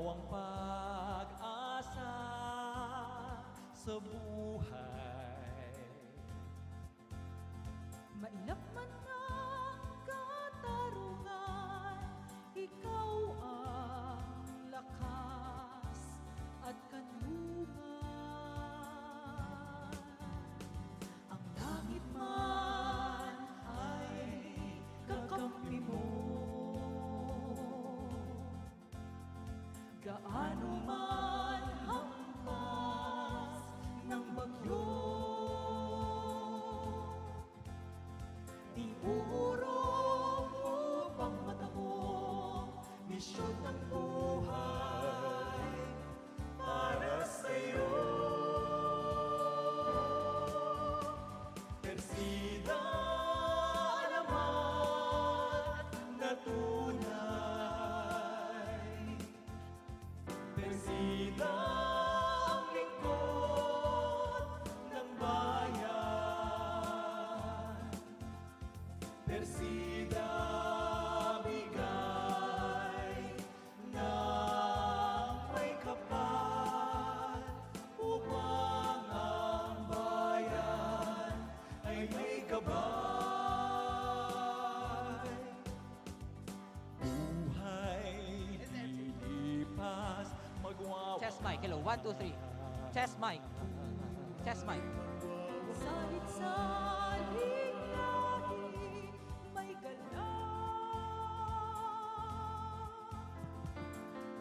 ginawang pag-asa sa buhay. Mailap man ang katarungan, ikaw ang lakas at kanlungan. Ang langit man ay kakampi mo, gaano man hampas ng bagyo, di uurong upang matamo misyon ng buhay para sa'yo. Persida, alamat na tunay. Persida, ang lingkod ng bayan. Persida, bigay ng may kapal upang ang bayan ay may gabay. Buhay lilipas, magwawa. Chest mic, hello, 1, 2, 3. Chest mic. Chest mic. Salit-saling lahi, may galak.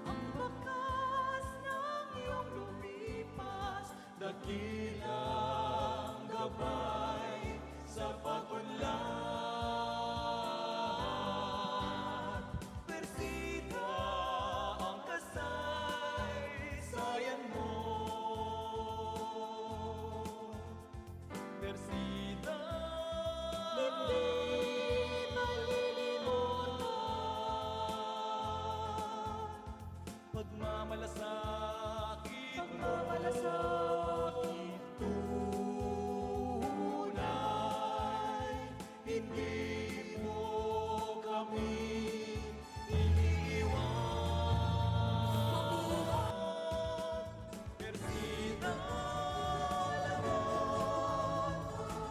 Ang bakas ng iyong lumipas, Dakilang gabay sa pag-unlad. Persida, ang kasaysayan mo. Persida, hindi malilimutan. pagmamalasakit mo. Tunay, hindi mo kami iniiwan. Persida, alamat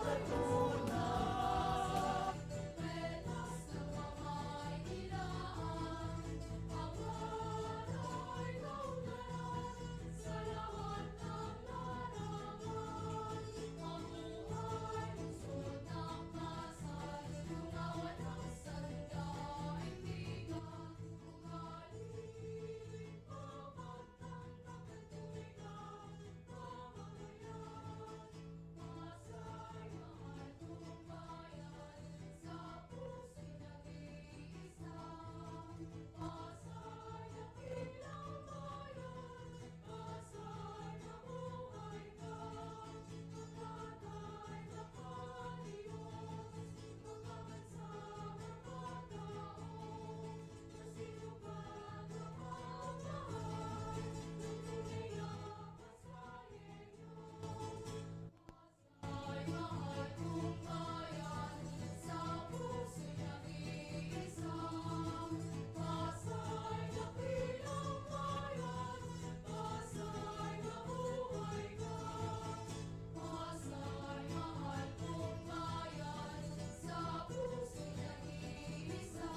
na tunay. Penas na pamay nilaan, pangaray kaunalan sa lahat ng larangan. Mabuhay, lungsod ng Pasay, lungawan ng sandaigdigan. Ugaling, pagpagtanggap at tuwigan, mamamayan. Pasay, mahal kong bayan, sa puso'y nag-iisa. Pasay, dakilang bayan, Pasay, mabuhay ka. Magpatay na Diyos, magkabansa, magpataon, sa sinugan na pagmamahal, ng tunay na Pasayenyo. Pasay, mahal kong bayan, sa puso'y nag-iisa. Pasay, dakilang bayan, Pasay, mabuhay ka. Pasay, mahal kong bayan, sa puso'y nag-iisa.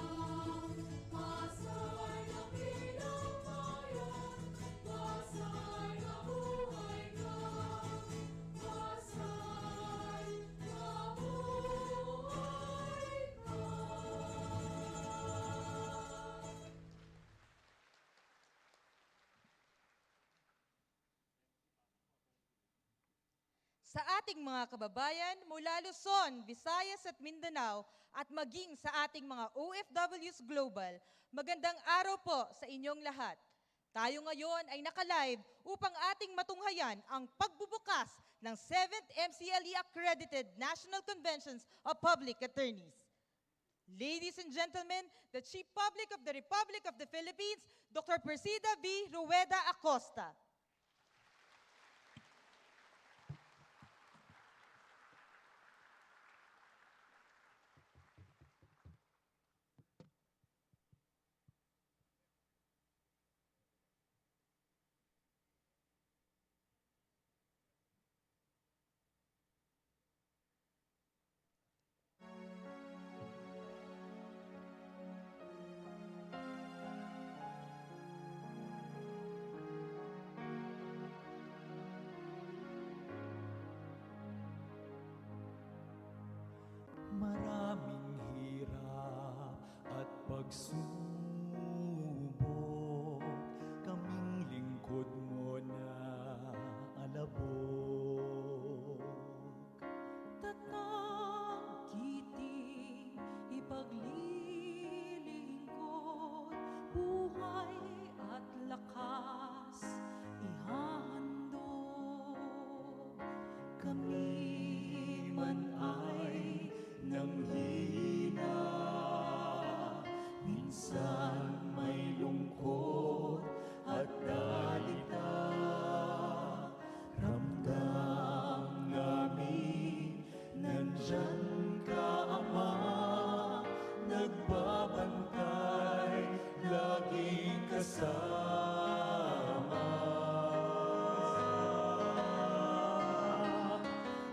Pasay, dakilang bayan, Pasay, mabuhay ka. Pasay, mabuhay ka. Sa ating mga kababayan mula Luzon, Visayas at Mindanao at maging sa ating mga OFWs Global, magandang araw po sa inyong lahat. Tayo ngayon ay naka-live upang ating matunghayan ang pagbubukas ng 7th MCLE Accredited National Conventions of Public Attorneys. Ladies and gentlemen, the Chief Public of the Republic of the Philippines, Dr. Persida V. Rueda-Acosta. pagsubok, kaming lingkod mo na alabok. Tatang kiting ipaglilingkod, buhay at lakas ihandog. Kami man ay nanghina, minsan may lungkot at dalita. Ramdam namin nandyan ka, Ama, nagbabantay, laging kasama.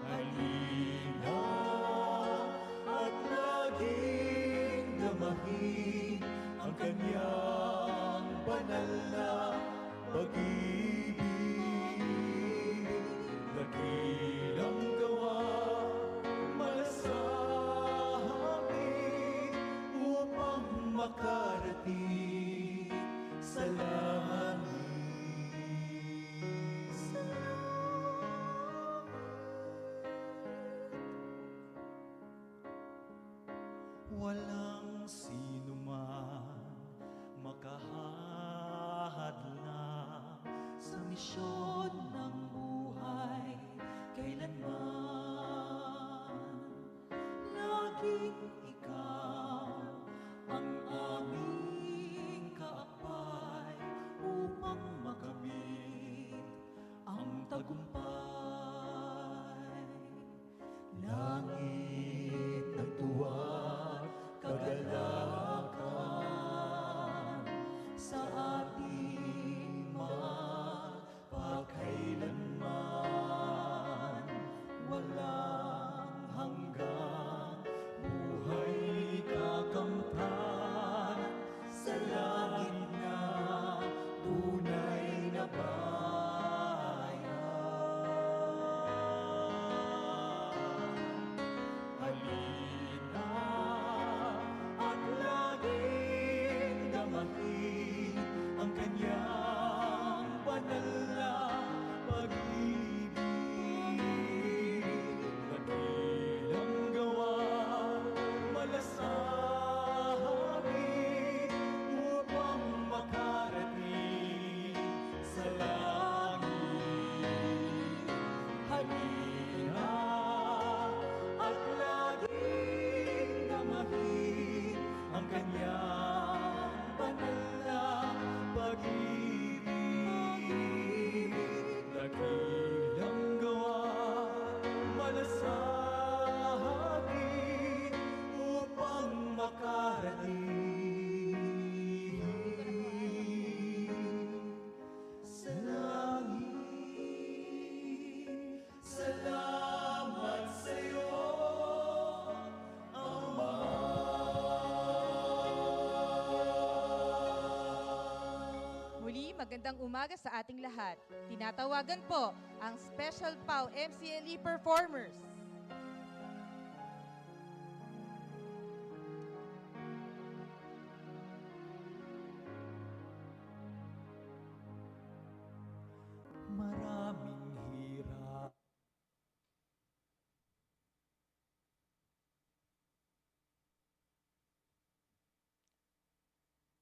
Halina at laging damahin ang kanyang banal na pag-ibig. Dakilang gawa malasakit upang makarating sa langit. Walang sino man makahahadlang sa misyon ng buhay kailanman. Laging ikaw ang aming kaakbay upang makamit ang tagumpay. Langit ng tuwa, kagalakan sa ating magpakailanman. Walang hanggang buhay kakamtan sa langit na tunay na bayan. Halina at laging damahin ang kanyang banal na pag-ibig. Dakilang gawa malasakit upang makarating sa langit. Halina at laging damahin ang kanyang banal na pag-ibig. Dakilang gawa malasakit upang makarating sa langit. Salamat sa'yo, Ama. Muli, magandang umaga sa ating lahat. Tinatawagan po ang Special PAW MCLE performers. Maraming hirap.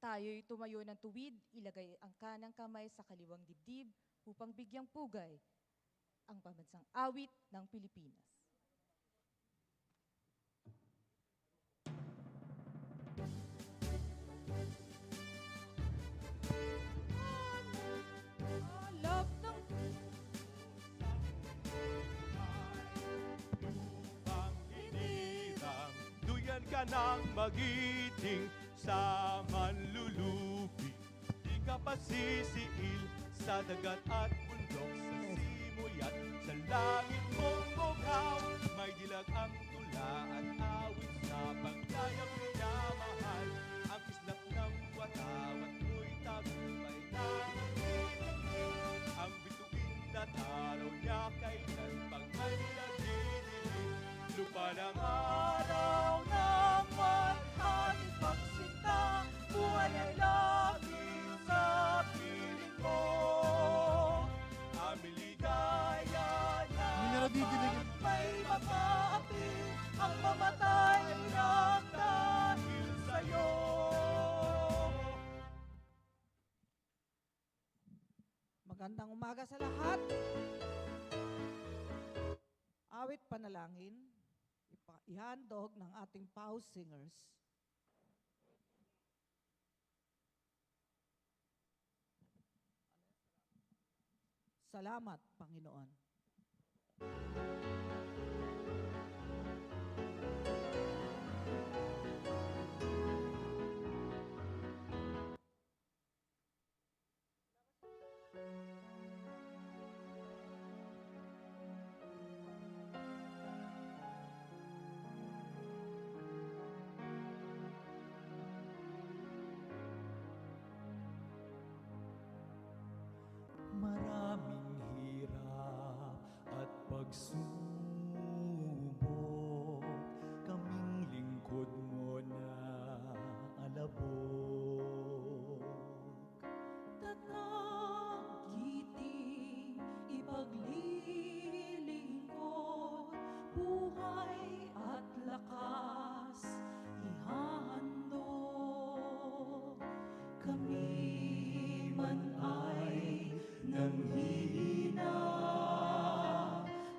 Tayo'y tumayo ng tuwid, ilagay ang kanang kamay sa kaliwang dibdib upang bigyang pugay ang pambansang awit ng Pilipinas. Alap ng Panghinirang, duyan ka ng magiting sa manlulupi. Di ka pasisiil sa dagat at bundok, sa simoy at sa langit mong bughaw. May dilag ang tula at awit sa pagdayang minamahal. Ang kislap ng wataw at mo'y tagumpay ng pinagpil. Ang bituin na taraw niya kailan pag may nagdidilim. Lupa ng araw ng manhaling pagsinta, ang mamatay ng dahil sa'yo. Magandang umaga sa lahat. Awit panalangin, ihandog ng ating PAW singers. Salamat, Panginoon. Maraming hirap at pagsubok, kaming lingkod mo na alabok. Tatang giting ipaglilingkod, buhay at lakas ihahandog. Kami man ay nanghihina,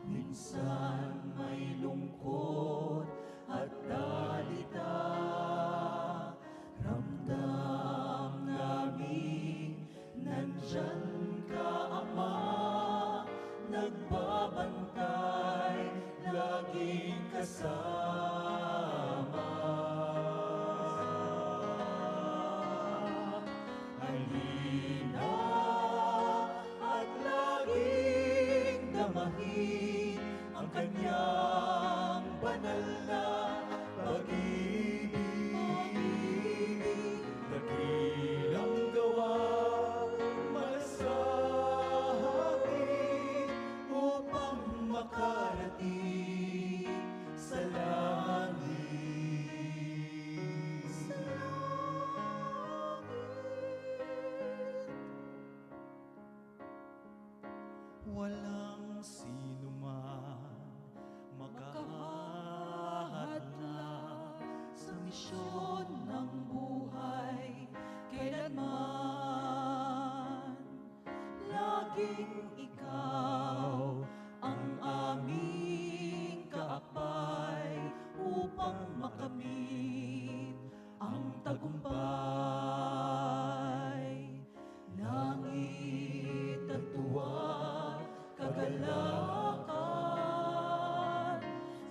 minsan may lungkot at dalita. Ramdam namin nandyan ka, Ama, nagbabantay, laging kasama. Halina at laging damahin ang kanyang banal na pag-ibig. Dakilang gawa malasakit upang makarating sa langit. Walang sino man makahahadlang sa misyon ng buhay kailanman. Laging ikaw ang aming kaakbay upang makamit ang tagumpay. Langit at tuwa, kagalakan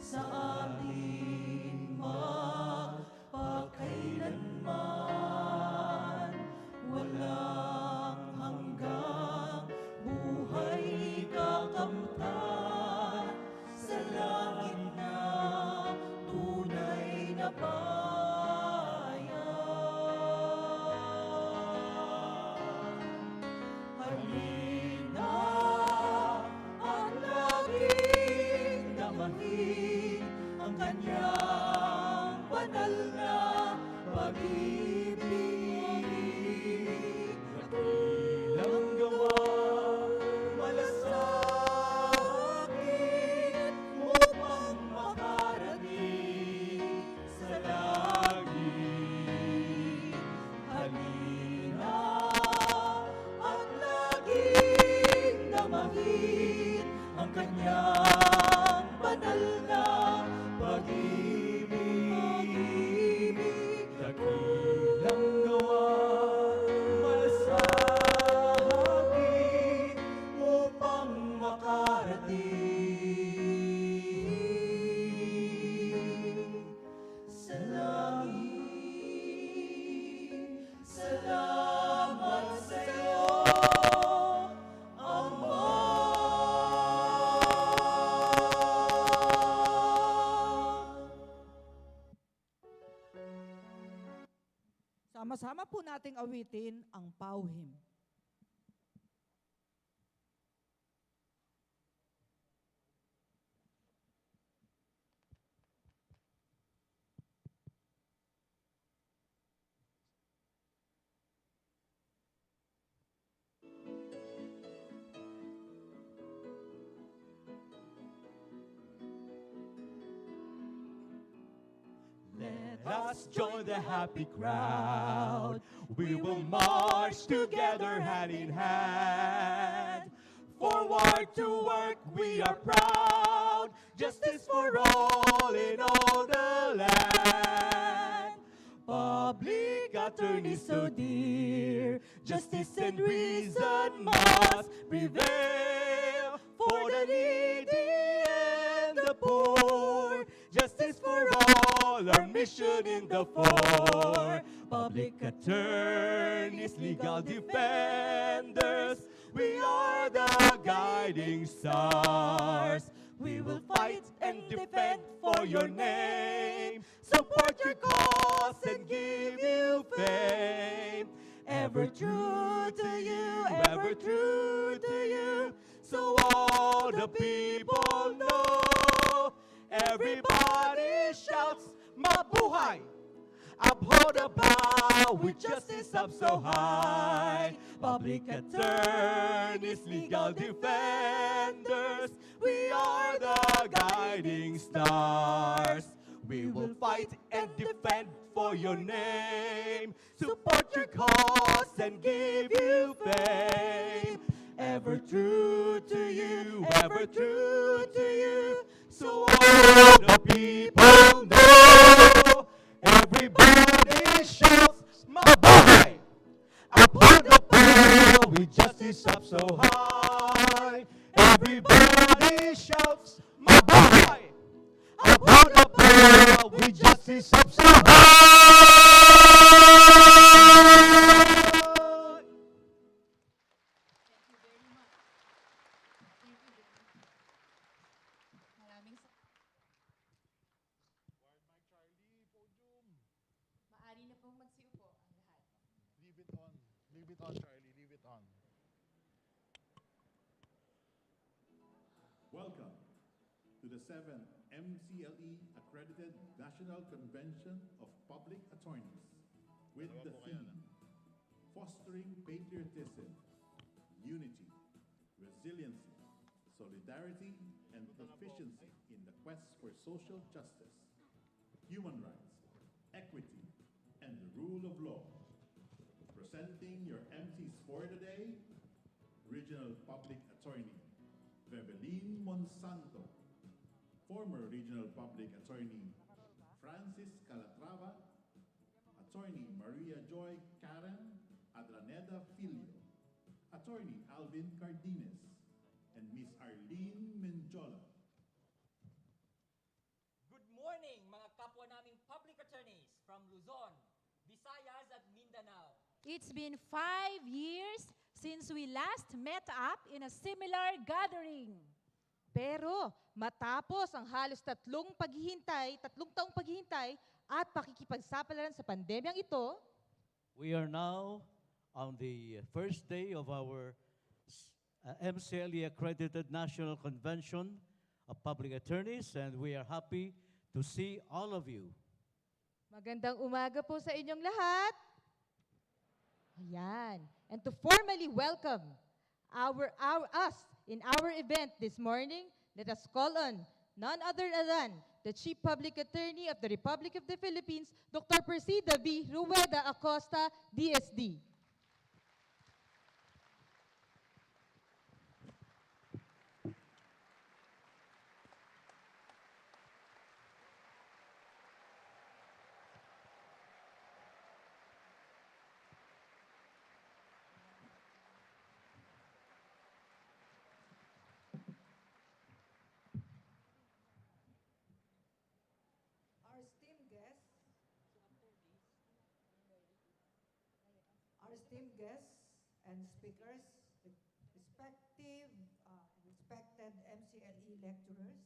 sa ating magpakailanman. Walang hanggang buhay kakamtan sa langit na tunay na bayan. Halina at laging damahin ang kanyang banal na pag-ibig. Dakilang gawa malasakit upang makarating sa langit. Halina at laging damahin ang kanyang banal na pag-ibig. Dakilang gawa malasakit upang makarating Sa langit, salamat sa'yo, Ama. Sama-sama po nating awitin ang PAW hymn. Let us join the happy crowd. We will march together hand in hand. Forward to work, we are proud. Justice for all in all the land. Public attorney so dear, justice and reason must prevail for the needy and the poor. Justice for all, our mission in the fore. Public attorneys, legal defenders, we are the guiding stars. We will fight and defend for your name, support your cause and give you fame. Ever true to you, ever true to you, so all the people know. Everybody shouts, Mabuhay! Uphold the power with justice up so high. Public attorneys, legal defenders, we are the guiding stars. We will fight and defend for your name, support your cause and give you fame. Ever true to you, ever true to you, so all the people know. Everybody shouts, Mabuhay! Uphold the power with justice up so high. Everybody shouts, Mabuhay! Uphold the power with justice up so high. Maraming Maari na pong magsiupo ang lahat. Leave it on. Leave it on, Charlie. Leave it on. Welcome to the 7th MCLE Accredited National Convention of Public Attorneys with the theme Fostering Patriotism, Unity, Resiliency, Solidarity, and Efficiency in the Quest for Social Justice, Human Rights, Equity, and the Rule of Law. Presenting your MCs for the day, Regional Public Attorney Bebelin Monsanto, former Regional Public Attorney Francis Calatrava, Attorney Maria Joy Karen Adraneda Filio, Attorney Alvin Cardenas, and Miss Arlene Menjola. Good morning, mga kapwa naming public attorneys from Luzon, Visayas at Mindanao. It's been 5 years since we last met up in a similar gathering. Pero matapos ang halos tatlong taong paghihintay at pakikipagsapalaran sa pandemyang ito, we are now on the first day of our MCLE Accredited National Convention of Public Attorneys, and we are happy to see all of you. magandang umaga po sa inyong lahat. Ayan. And to formally welcome us in our event this morning, let us call on none other than the Chief Public Attorney of the Republic of the Philippines, Dr. Persida V. Rueda-Acosta, DSD. Our esteemed guests and speakers, respected MCLE lecturers,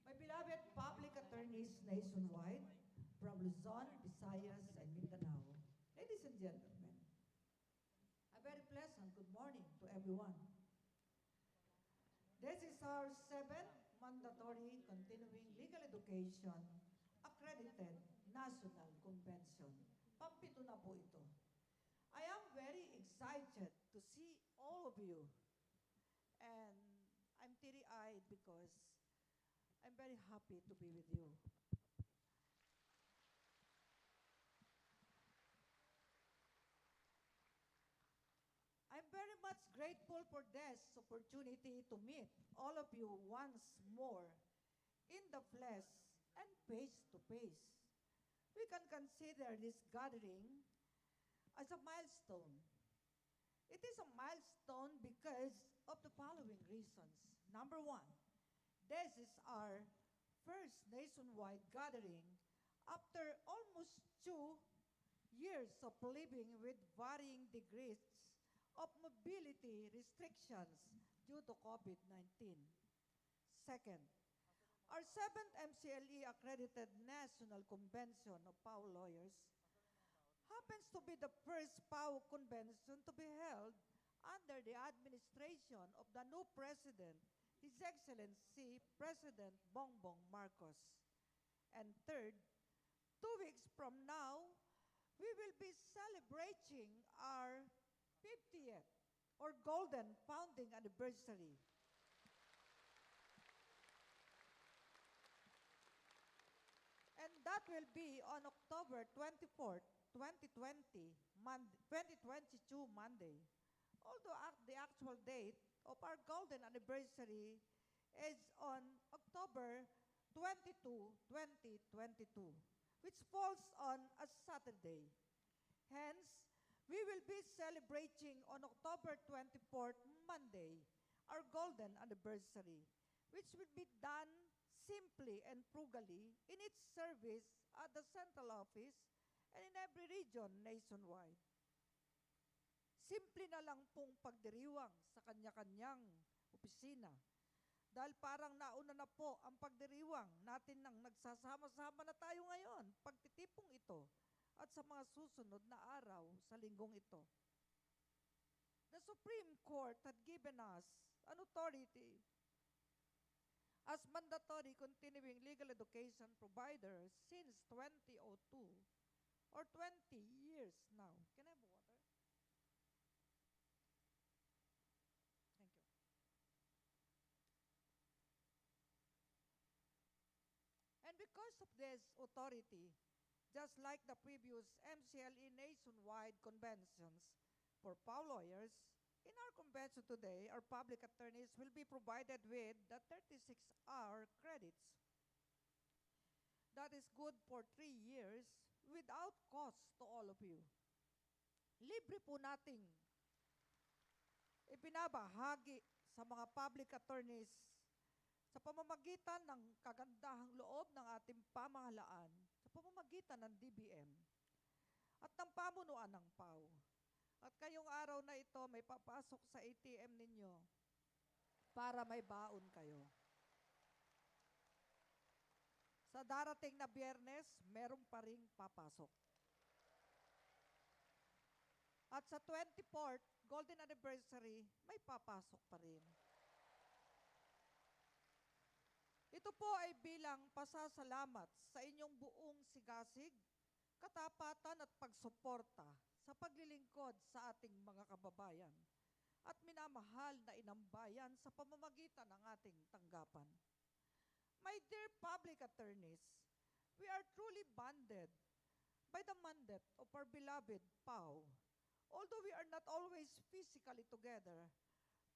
my beloved public attorneys nationwide from Luzon, Visayas, and Mindanao, ladies and gentlemen, a very pleasant good morning to everyone. This is our 7th mandatory continuing legal education accredited national convention. Pampito na po ito. I am very excited to see all of you. And I'm teary-eyed because I'm very happy to be with you. very much grateful for this opportunity to meet all of you once more in the flesh and face to face. We can consider this gathering as a milestone. It is a milestone because of the following reasons. Number one, this is our first nationwide gathering after almost 2 years of living with varying degrees of mobility restrictions due to COVID-19. Second, our 7th MCLE Accredited National Convention of PAO Lawyers happens to be the first PAO convention to be held under the administration of the new President, His Excellency President Bongbong Marcos. And third, 2 weeks from now, we will be celebrating our 50th or golden founding anniversary. And that will be on October 24th, 2022 Monday. Although the actual date of our golden anniversary is on October 22, 2022, which falls on a Saturday. Hence, we will be celebrating on October 24th, Monday, our golden anniversary, which will be done simply and frugally in its service at the central office and in every region nationwide. Simple na lang pong pagdiriwang sa kanya-kanyang opisina. Dahil parang nauna na po ang pagdiriwang natin nang nagsasama-sama na tayo ngayon, pagtitipong ito at sa mga susunod na araw sa linggong ito. The Supreme Court had given us an authority as mandatory continuing legal education provider since 2002 or 20 years now. Can I have water? Thank you. And because of this authority, just like the previous MCLE nationwide conventions for PAO lawyers, in our convention today, our public attorneys will be provided with the 36-hour credits. That is good for 3 years without cost to all of you. Libre po nating ipinabahagi sa mga public attorneys sa pamamagitan ng kagandahang loob ng ating pamahalaan, sa pamamagitan ng DBM at ng pamunuan ng PAO. At ngayong araw na ito, may papasok sa ATM ninyo para may baon kayo. Sa darating na Biyernes, meron pa ring papasok. At sa 24th, Golden Anniversary, may papasok pa rin. Ito po ay bilang pasasalamat sa inyong buong sigasig, katapatan at pagsuporta sa paglilingkod sa ating mga kababayan at minamahal na inambayan sa pamamagitan ng ating tanggapan. My dear public attorneys, we are truly bonded by the mandate of our beloved PAO. Although we are not always physically together,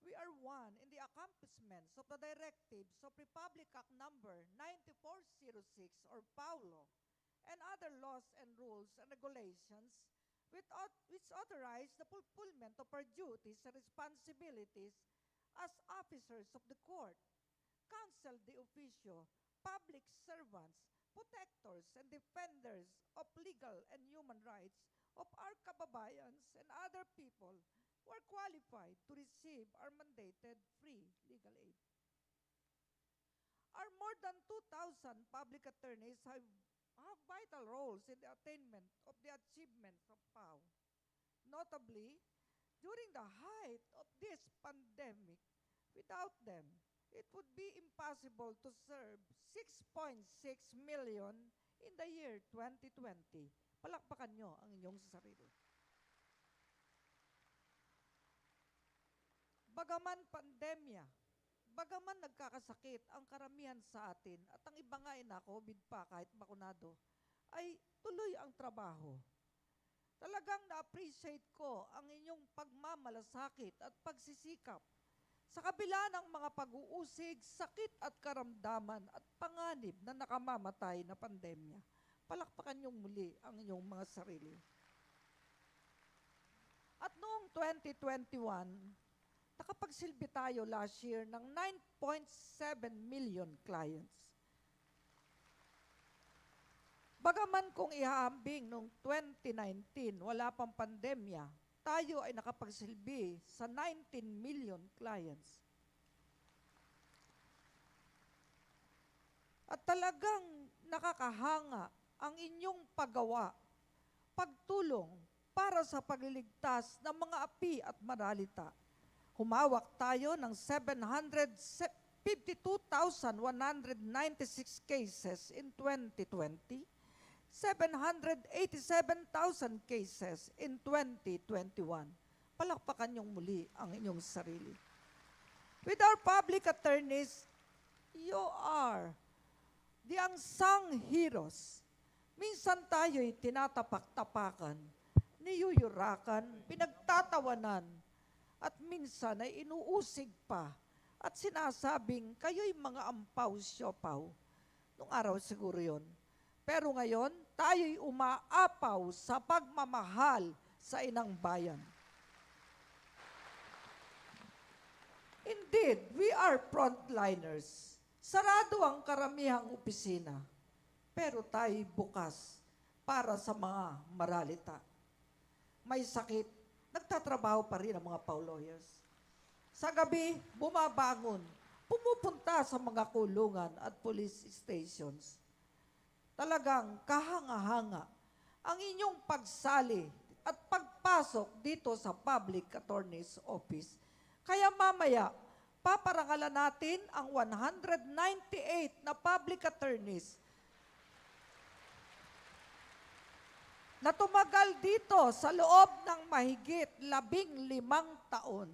we are one in the accomplishments of the directives of Republic Act Number 9406 or PAO and other laws and rules and regulations which authorize the fulfillment of our duties and responsibilities as officers of the court, counsel de oficio, public servants, protectors and defenders of legal and human rights of our kababayans and other people who are qualified to receive our mandated free legal aid. Our more than 2,000 public attorneys have vital roles in the attainment of the achievements of PAO. Notably, during the height of this pandemic, without them, it would be impossible to serve 6.6 million in the year 2020. Palakpakan nyo ang inyong sarili. Bagaman pandemya, bagaman nagkakasakit ang karamihan sa atin at ang iba nga ay na-COVID pa kahit bakunado, ay tuloy ang trabaho. Talagang na-appreciate ko ang inyong pagmamalasakit at pagsisikap sa kabila ng mga pag-uusig, sakit at karamdaman at panganib na nakamamatay na pandemya. Palakpakan niyong muli ang inyong mga sarili. At noong 2021, nakapagsilbi tayo last year ng 9.7 million clients. Bagaman kung ihahambing noong 2019, wala pang pandemya, tayo ay nakapagsilbi sa 19 million clients. At talagang nakakahanga ang inyong paggawa, pagtulong para sa pagliligtas ng mga api at maralita. Humawak tayo ng 752,196 cases in 2020, 787,000 cases in 2021. Palakpakan niyong muli ang inyong sarili. With our public attorneys, you are the unsung heroes. Minsan tayo'y tinatapak-tapakan, niyuyurakan, pinagtatawanan, at minsan ay inuusig pa at sinasabing kayo'y mga ampaw-siopaw. Nung araw siguro yon. Pero ngayon, tayo'y umaapaw sa pagmamahal sa inang bayan. Indeed, we are frontliners. Sarado ang karamihang opisina, pero tayo'y bukas para sa mga maralita. May sakit, nagtatrabaho pa rin ang mga lawyers. Sa gabi, bumabangon, pumupunta sa mga kulungan at police stations. Talagang kahanga-hanga ang inyong pagsali at pagpasok dito sa Public Attorney's Office. Kaya mamaya, paparangalan natin ang 198 na public attorneys na tumagal dito sa loob ng mahigit 15 taon.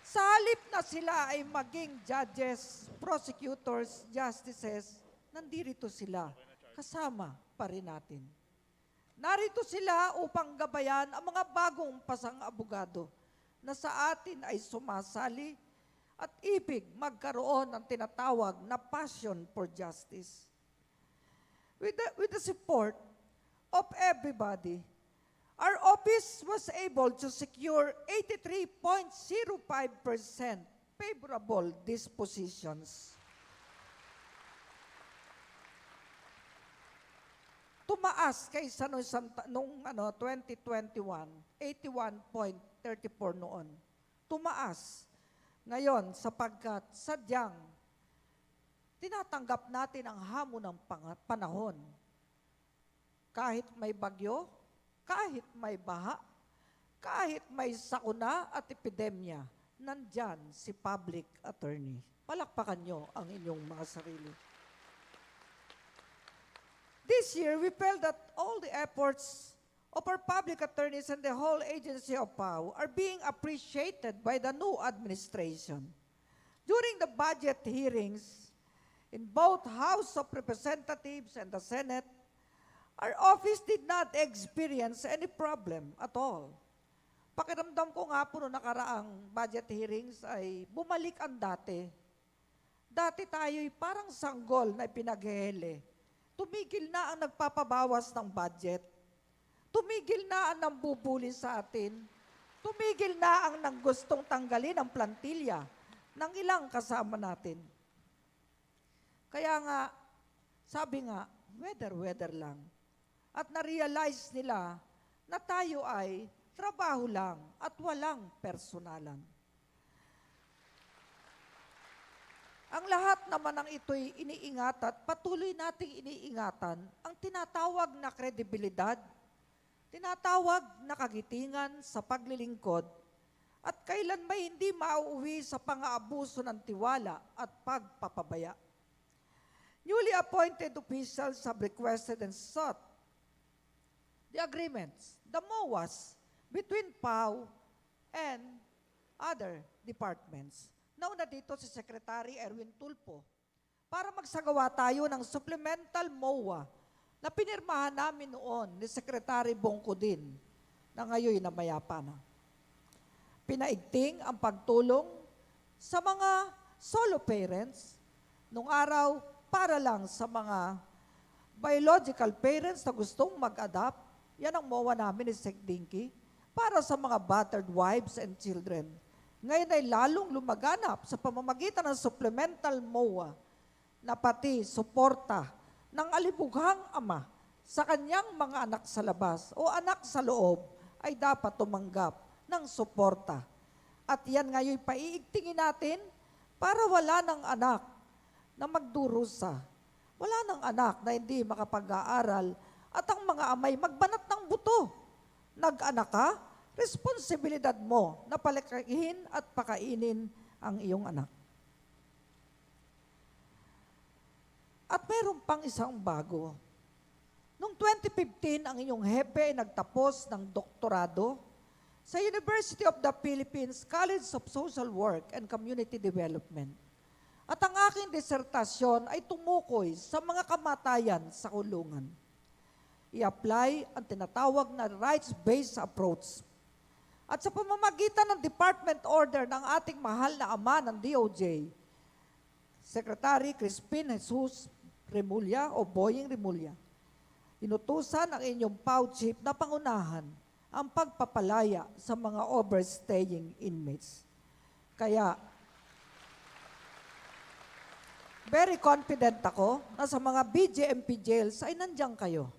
Sa halip na sila ay maging judges, prosecutors, justices, nandirito sila, kasama pa rin natin. Narito sila upang gabayan ang mga bagong pasang abogado na sa atin ay sumasali at ibig magkaroon ng tinatawag na passion for justice. With the support of everybody, our office was able to secure 83.05% favorable dispositions. Tumaas kaysa nung 2021, 81.34 noon. Tumaas ngayon sapagkat sadyang tinatanggap natin ang hamon ng panahon. Kahit may bagyo, kahit may baha, kahit may sakuna at epidemya, nandyan si public attorney. Palakpakan nyo ang inyong mga sarili. This year, we felt that all the efforts of our public attorneys and the whole agency of PAW are being appreciated by the new administration. During the budget hearings in both House of Representatives and the Senate, our office did not experience any problem at all. Pakiramdam ko nga po noong nakaraang budget hearings ay bumalik ang dati. Dati tayo'y parang sanggol na ipinaghihili. Tumigil na ang nagpapabawas ng budget. Tumigil na ang nambubuli sa atin. Tumigil na ang nang gustong tanggalin ang plantilya ng ilang kasama natin. Kaya nga, sabi nga, weather lang. At na-realize nila na tayo ay trabaho lang at walang personalan. Ang lahat naman ng ito'y iniingat at patuloy nating iniingatan ang tinatawag na kredibilidad, tinatawag na kagitingan sa paglilingkod, at kailan may hindi mauuwi sa pang-aabuso ng tiwala at pagpapabaya. Newly appointed officials have requested and sought the agreements, the MOAs, between PAW and other departments. Nauna dito si Secretary Erwin Tulfo para magsagawa tayo ng supplemental MOA na pinirmahan namin noon ni Secretary Bongko din na ngayon namayapa na. Pinaigting ang pagtulong sa mga solo parents nung araw para lang sa mga biological parents na gustong mag-adopt. Yan ang MOA namin ni Sec. Dinky. Para sa mga battered wives and children. Ngayon ay lalong lumaganap sa pamamagitan ng supplemental MOA na pati suporta ng alibughang ama sa kanyang mga anak sa labas o anak sa loob ay dapat tumanggap ng suporta. At yan ngayon paiigtingin natin para wala ng anak na magdurusa. Wala ng anak na hindi makapag-aaral at ang mga amay magbanat ng buto. Nag-anak ka, responsibilidad mo na palakahin at pakainin ang iyong anak. At mayroon pang isang bago. Noong 2015, ang inyong hepe ay nagtapos ng doktorado sa University of the Philippines College of Social Work and Community Development. At ang aking disertasyon ay tumukoy sa mga kamatayan sa kulungan. I-apply ang tinatawag na rights-based approach. At sa pamamagitan ng department order ng ating mahal na ama ng DOJ, Secretary Crispin Jesus Remulla o Boying Remulla, inutusan ang inyong POW chief na pangunahan ang pagpapalaya sa mga overstaying inmates. Kaya, very confident ako na sa mga BJMP jails ay nandiyan kayo.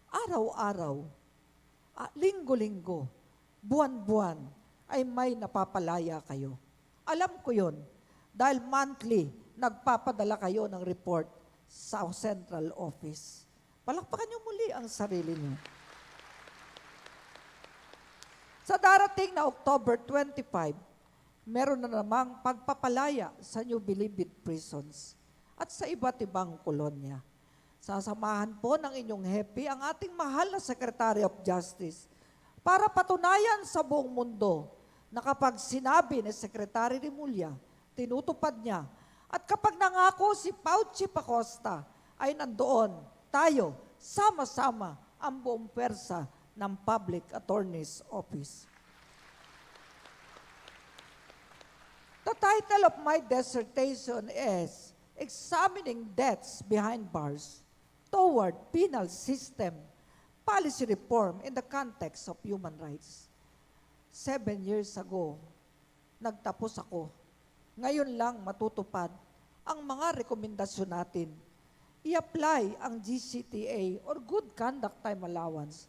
Araw-araw, linggo-linggo, buwan-buwan ay may napapalaya kayo. Alam ko yun dahil monthly nagpapadala kayo ng report sa central office. Palakpakan niyo muli ang sarili niyo. Sa darating na October 25, meron na namang pagpapalaya sa New Bilibid prisons at sa iba't ibang kolonya. Sasamahan po ng inyong hepe ang ating mahal na Secretary of Justice para patunayan sa buong mundo na kapag sinabi ni Secretary Remulla, tinutupad niya. At kapag nangako si PHILIPPINE ay nandoon tayo, sama-sama ang buong pwersa ng Public Attorney's Office. The title of my dissertation is Examining Deaths Behind Bars Toward Penal System Policy Reform in the Context of Human Rights. 7 years ago, nagtapos ako. Ngayon lang matutupad ang mga rekomendasyon natin. I-apply ang GCTA or Good Conduct Time Allowance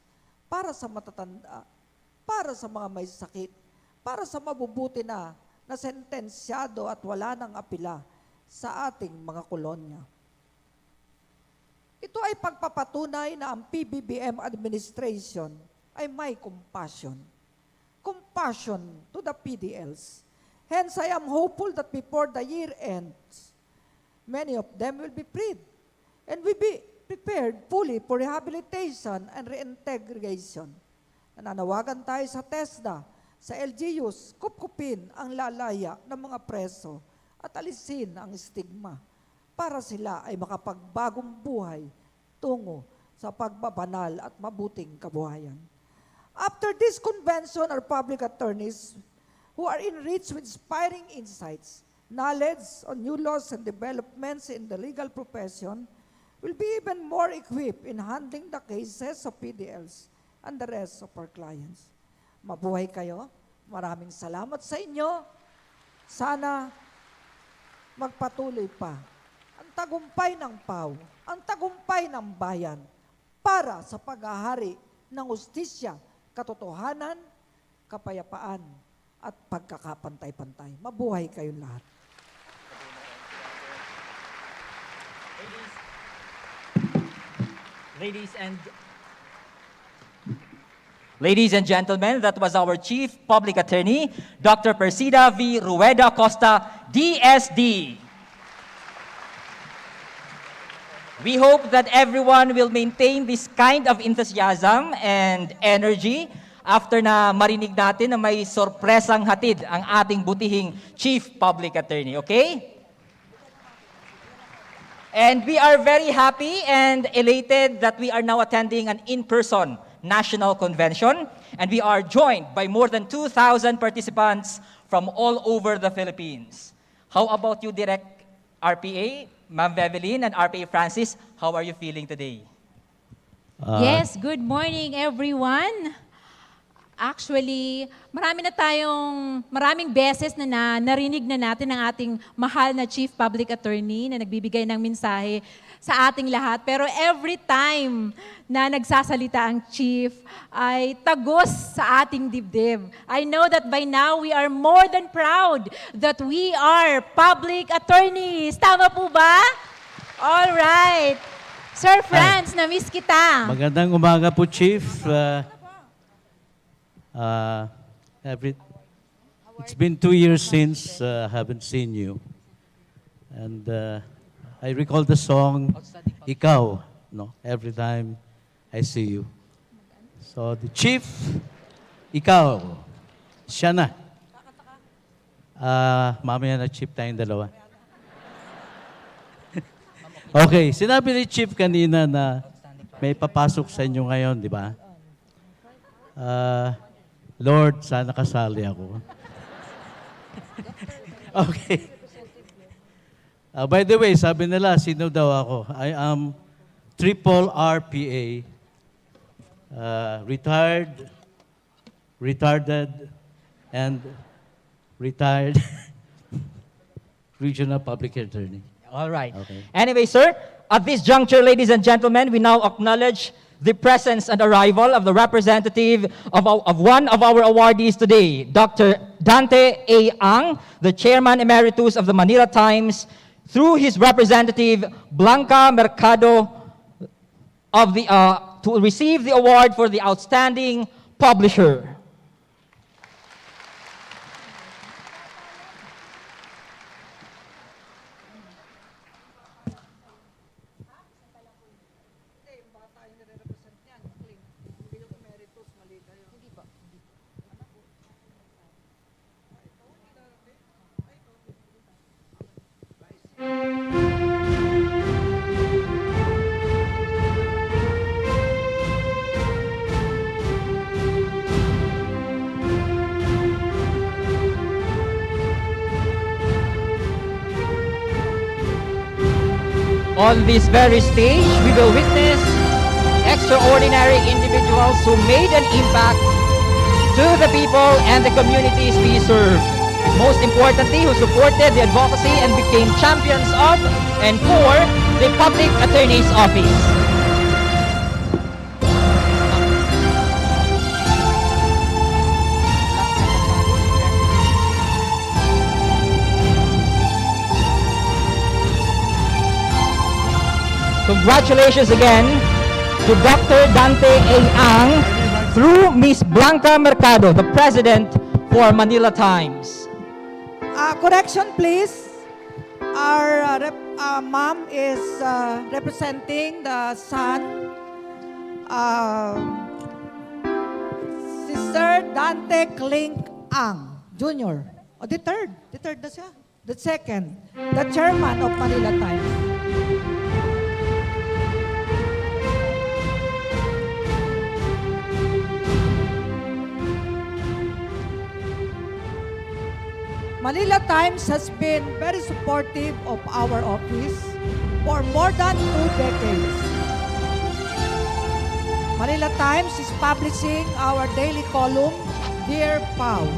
para sa matatanda, para sa mga may sakit, para sa mabubuti na sentensyado at wala nang apila sa ating mga kolonya. Ito ay pagpapatunay na ang PBBM administration ay may compassion. Compassion to the PDLs. Hence, I am hopeful that before the year ends, many of them will be freed and will be prepared fully for rehabilitation and reintegration. Nananawagan tayo sa TESDA, sa LGUs, kupkupin ang lalaya ng mga preso at alisin ang stigma para sila ay makapagbagong buhay tungo sa pagbabanal at mabuting kabuhayan. After this convention, our public attorneys who are enriched with inspiring insights, knowledge on new laws and developments in the legal profession will be even more equipped in handling the cases of PDLs and the rest of our clients. Mabuhay kayo. Maraming salamat sa inyo. Sana magpatuloy pa ang tagumpay ng PAW, ang tagumpay ng bayan para sa paghahari ng hustisya, katotohanan, kapayapaan, at pagkakapantay-pantay. Mabuhay kayong lahat. Ladies and gentlemen, that was our Chief Public Attorney, Dr. Persida V. Rueda-Acosta, DSD. We hope that everyone will maintain this kind of enthusiasm and energy after na marinig natin na may sorpresang hatid ang ating butihing Chief Public Attorney, okay? And we are very happy and elated that we are now attending an in-person national convention. And we are joined by more than 2,000 participants from all over the Philippines. How about you, Direct RPA, Ma'am Bevelyn and RPA Francis? How are you feeling today? Yes, good morning everyone. Actually, maraming beses na narinig na natin ang ating mahal na Chief Public Attorney na nagbibigay ng mensahe sa ating lahat. Pero every time na nagsasalita ang Chief ay tagos sa ating dibdib. I know that by now we are more than proud that we are public attorneys. Tama po ba? All right. Sir Franz, na-miss kita. Magandang umaga po, Chief. It's been 2 years since I haven't seen you. And I recall the song, Ikaw, no, every time I see you. So the Chief, ikaw, siya na. Mamaya na Chief tayong dalawa. Okay, sinabi ni Chief kanina na may papasok sa inyo ngayon, di ba? Lord, sana kasali ako. Okay. By the way, sabi nila, sino daw ako? I am triple RPA, retarded, and retired regional public attorney. All right. Okay. Anyway, sir, at this juncture, ladies and gentlemen, we now acknowledge the presence and arrival of the representative of one of our awardees today, Dr. Dante A. Ang, the Chairman Emeritus of the Manila Times, through his representative, Blanca Mercado, to receive the award for the Outstanding Publisher. On this very stage, we will witness extraordinary individuals who made an impact to the people and the communities we serve. Most importantly, who supported the advocacy and became champions of and for the Public Attorney's Office. Congratulations again to Dr. Dante A. Ang through Ms. Blanca Mercado, the President for Manila Times. Correction, please. Our mom is representing the son, Sister Dante Clink Ang Jr. Oh, the third na siya. The second, the chairman of Manila Times. Manila Times has been very supportive of our office for more than 2 decades. Manila Times is publishing our daily column, Dear Pau.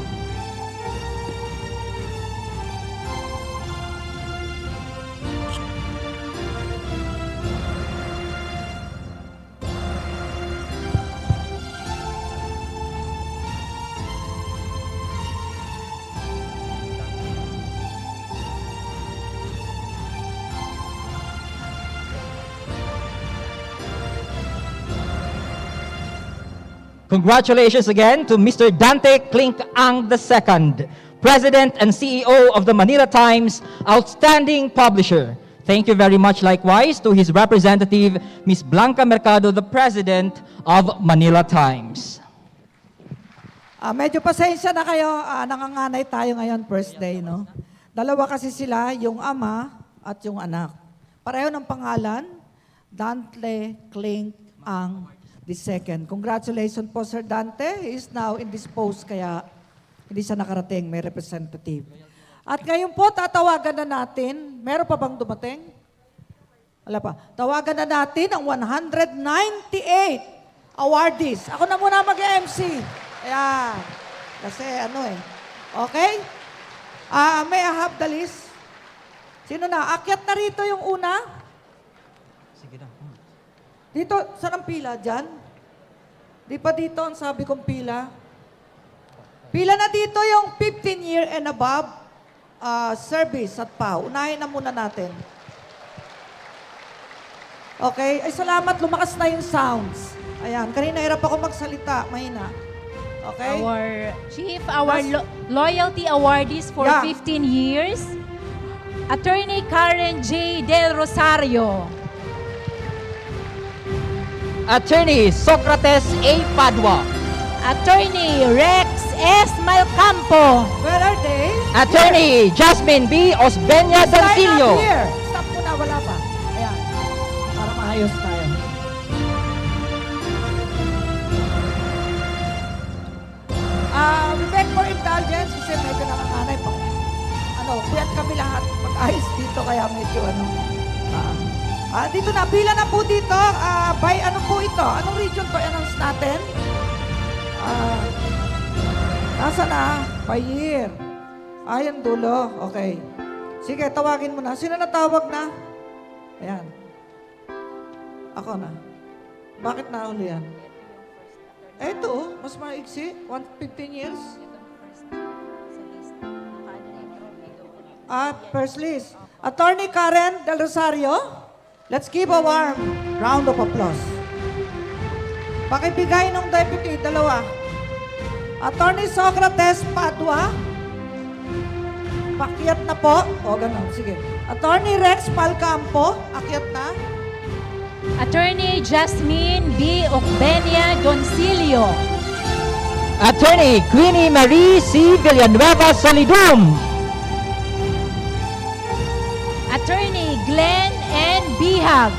Congratulations again to Mr. Dante Clink Ang II, President and CEO of the Manila Times, Outstanding Publisher. Thank you very much likewise to his representative, Ms. Blanca Mercado, the President of Manila Times. Medyo pasensya na kayo, nanganganay tayo ngayon, first day, no? Dalawa kasi sila, yung ama at yung anak. Pareho ng pangalan, Dante Clink ang the second. Congratulations po, Sir Dante. He is now indisposed, kaya hindi siya nakarating. May representative. At ngayon po, tatawagan na natin. Meron pa bang dumating? Wala pa. Tawagan na natin ang 198 awardees. Ako na muna mag-MC. Ayan. Kasi ano eh. Okay? May I have the list? Sino na? Akyat na rito yung una? Sige na. Dito, saan ang pila? Diyan? Di pa dito ang sabi kong pila? Pila na dito yung 15 year and above service at PAW. Unahin na muna natin. Okay? Ay, salamat. Lumakas na yung sounds. Ayan. Kanina hirap ako magsalita. Mahina. Okay? Our Chief, our loyalty awardees for Yeah. 15 years, Attorney Karen J. Del Rosario. Attorney Socrates A. Padua. Attorney Rex S. Malcampo. Where are they? Attorney Jasmine B. Osbeña Line up Dancillo. here. Stop muna. Wala pa. Ayan. Para maayos tayo. We beg for indulgence kasi medyo nanganganay pa. Puyat kami lahat mag-ayos dito kaya medyo dito na, pila na po dito. By ano po ito? Anong region to? Announce natin? Nasa na? By year. Ang dulo. Okay. Sige, tawagin mo na. Sino na tawag na? Ayan. Ako na. Bakit nahuli yan? Eto, mas maiksi. 15 years. First list. Attorney Karen Del Rosario, let's give a warm round of applause. Pakibigay ng deputy, dalawa. Attorney Socrates Padua, pakyat na po. O, ganun, sige. Attorney Rex Malcampo, akyat na. Attorney Jasmine B. Ocbenia Doncilio. Attorney Queenie Marie C. Villanueva Solidum. Attorney Glenn N. Bihag.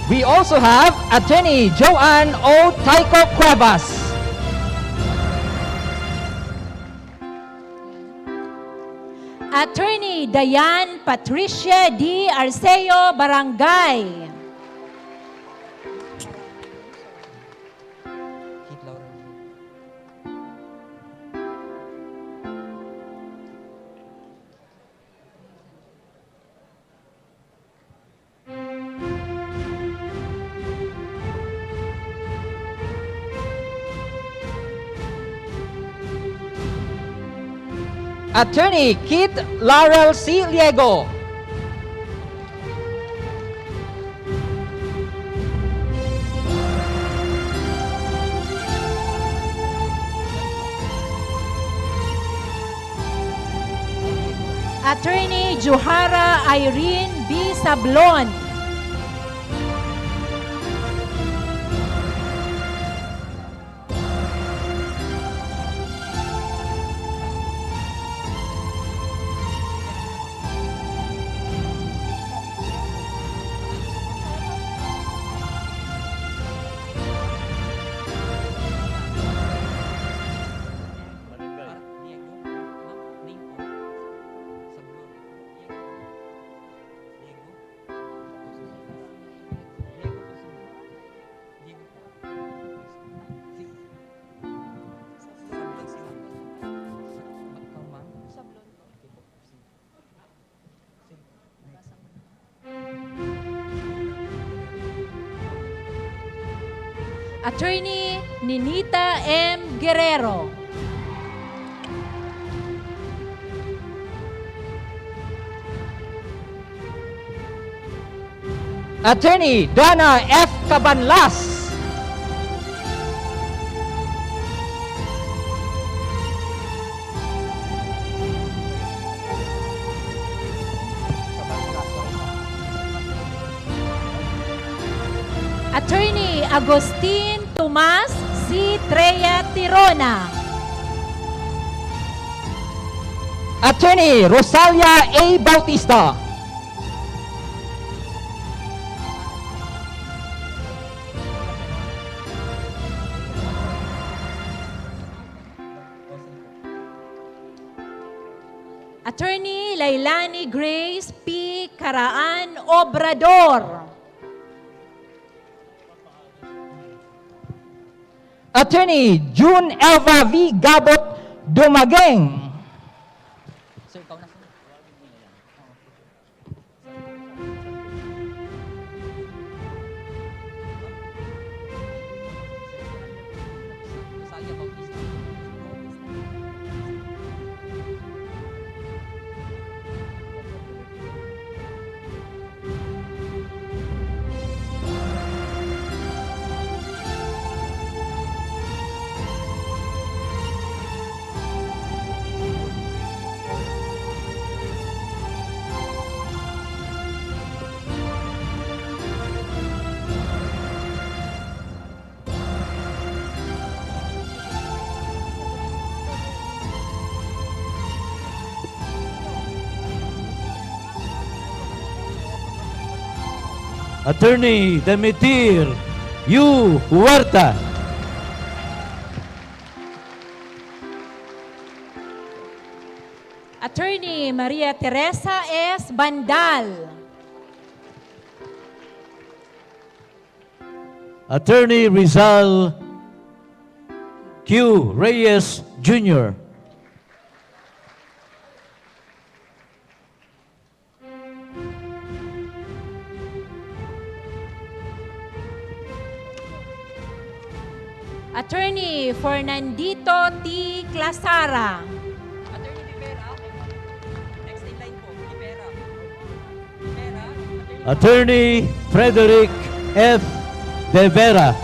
We also have Attorney Joanne O. Taiko Cuevas. Attorney Diane Patricia D. Arceo Barangay. Attorney Kit Laurel C. Liego. Attorney Johara Irene B. Sablon. Attorney Ninita M. Guerrero. Attorney Donna F. Cabanlas. Attorney Agustin Tomas C. Treya Tirona. Attorney Rosalia A. Bautista. Attorney Lailani Grace P. Caraan Obrador. Attorney June Elva V. Gabot Dumageng. Sir, ikaw na, sir. Rosalia Bautista. Attorney Demitir U. Huerta. Attorney Maria Teresa S. Bandal. Attorney Rizal Q. Reyes Jr. Attorney Fernandito T. Clasara. Attorney Rivera. Next in line po, Rivera. Rivera. Attorney Frederick F. De Vera.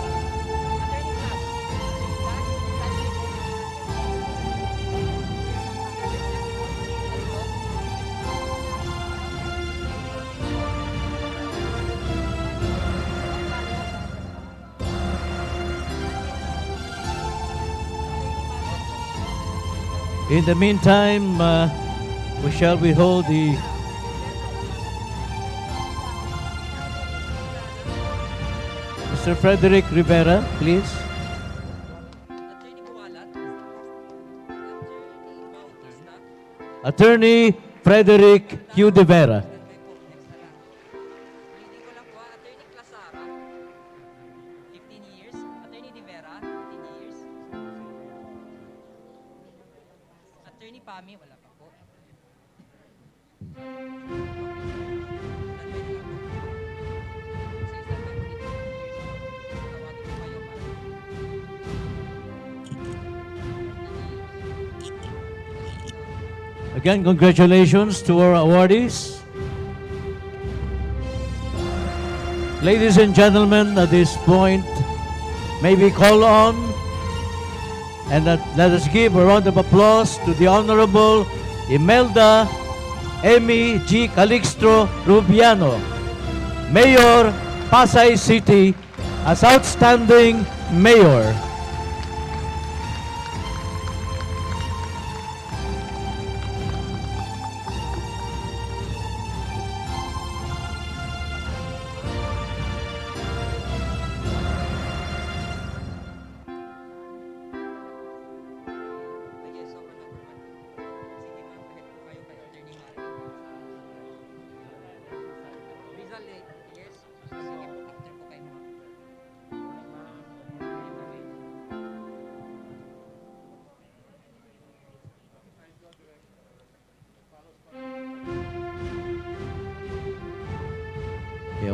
In the meantime, we shall behold the Mr. Frederick Rivera, please. Attorney Buwalat. Attorney Bautista. Attorney Frederick Q. De Vera. Reading ko lang po, Attorney Clasara. 15 years. Attorney Rivera, 15 years. Attorney Pami, wala pa po. Again, congratulations to our awardees. Ladies and gentlemen, at this point, may we call on and let us give a round of applause to the Honorable Imelda Emmy G. Calixto Rubiano, Mayor, Pasay City, as Outstanding Mayor.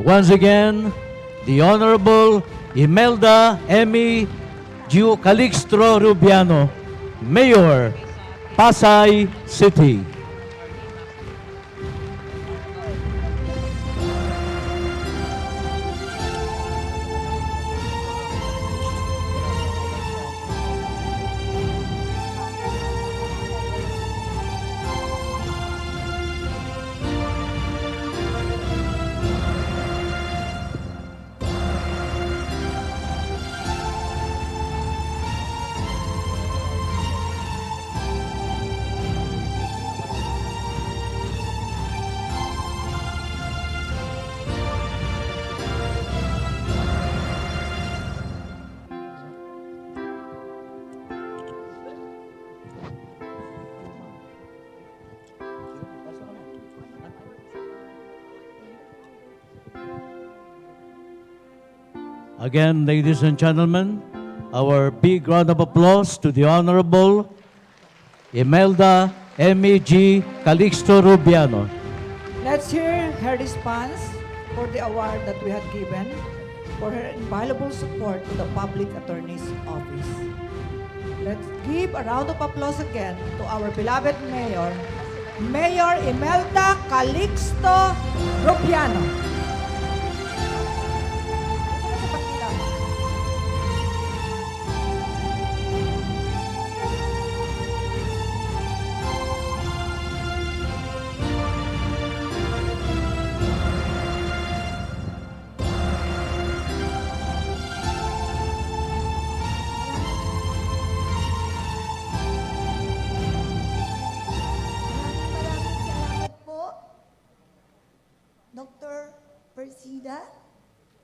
Once again, the Honorable Imelda Emmy G. Calixto Rubiano, Mayor, Pasay City. Again, ladies and gentlemen, our big round of applause to the Honorable Imelda M.E.G. Calixto Rubiano. Let's hear her response for the award that we had given for her invaluable support to the Public Attorney's Office. Let's give a round of applause again to our beloved Mayor, Mayor Imelda Calixto Rubiano. Maraming salamat po, Dr. Persida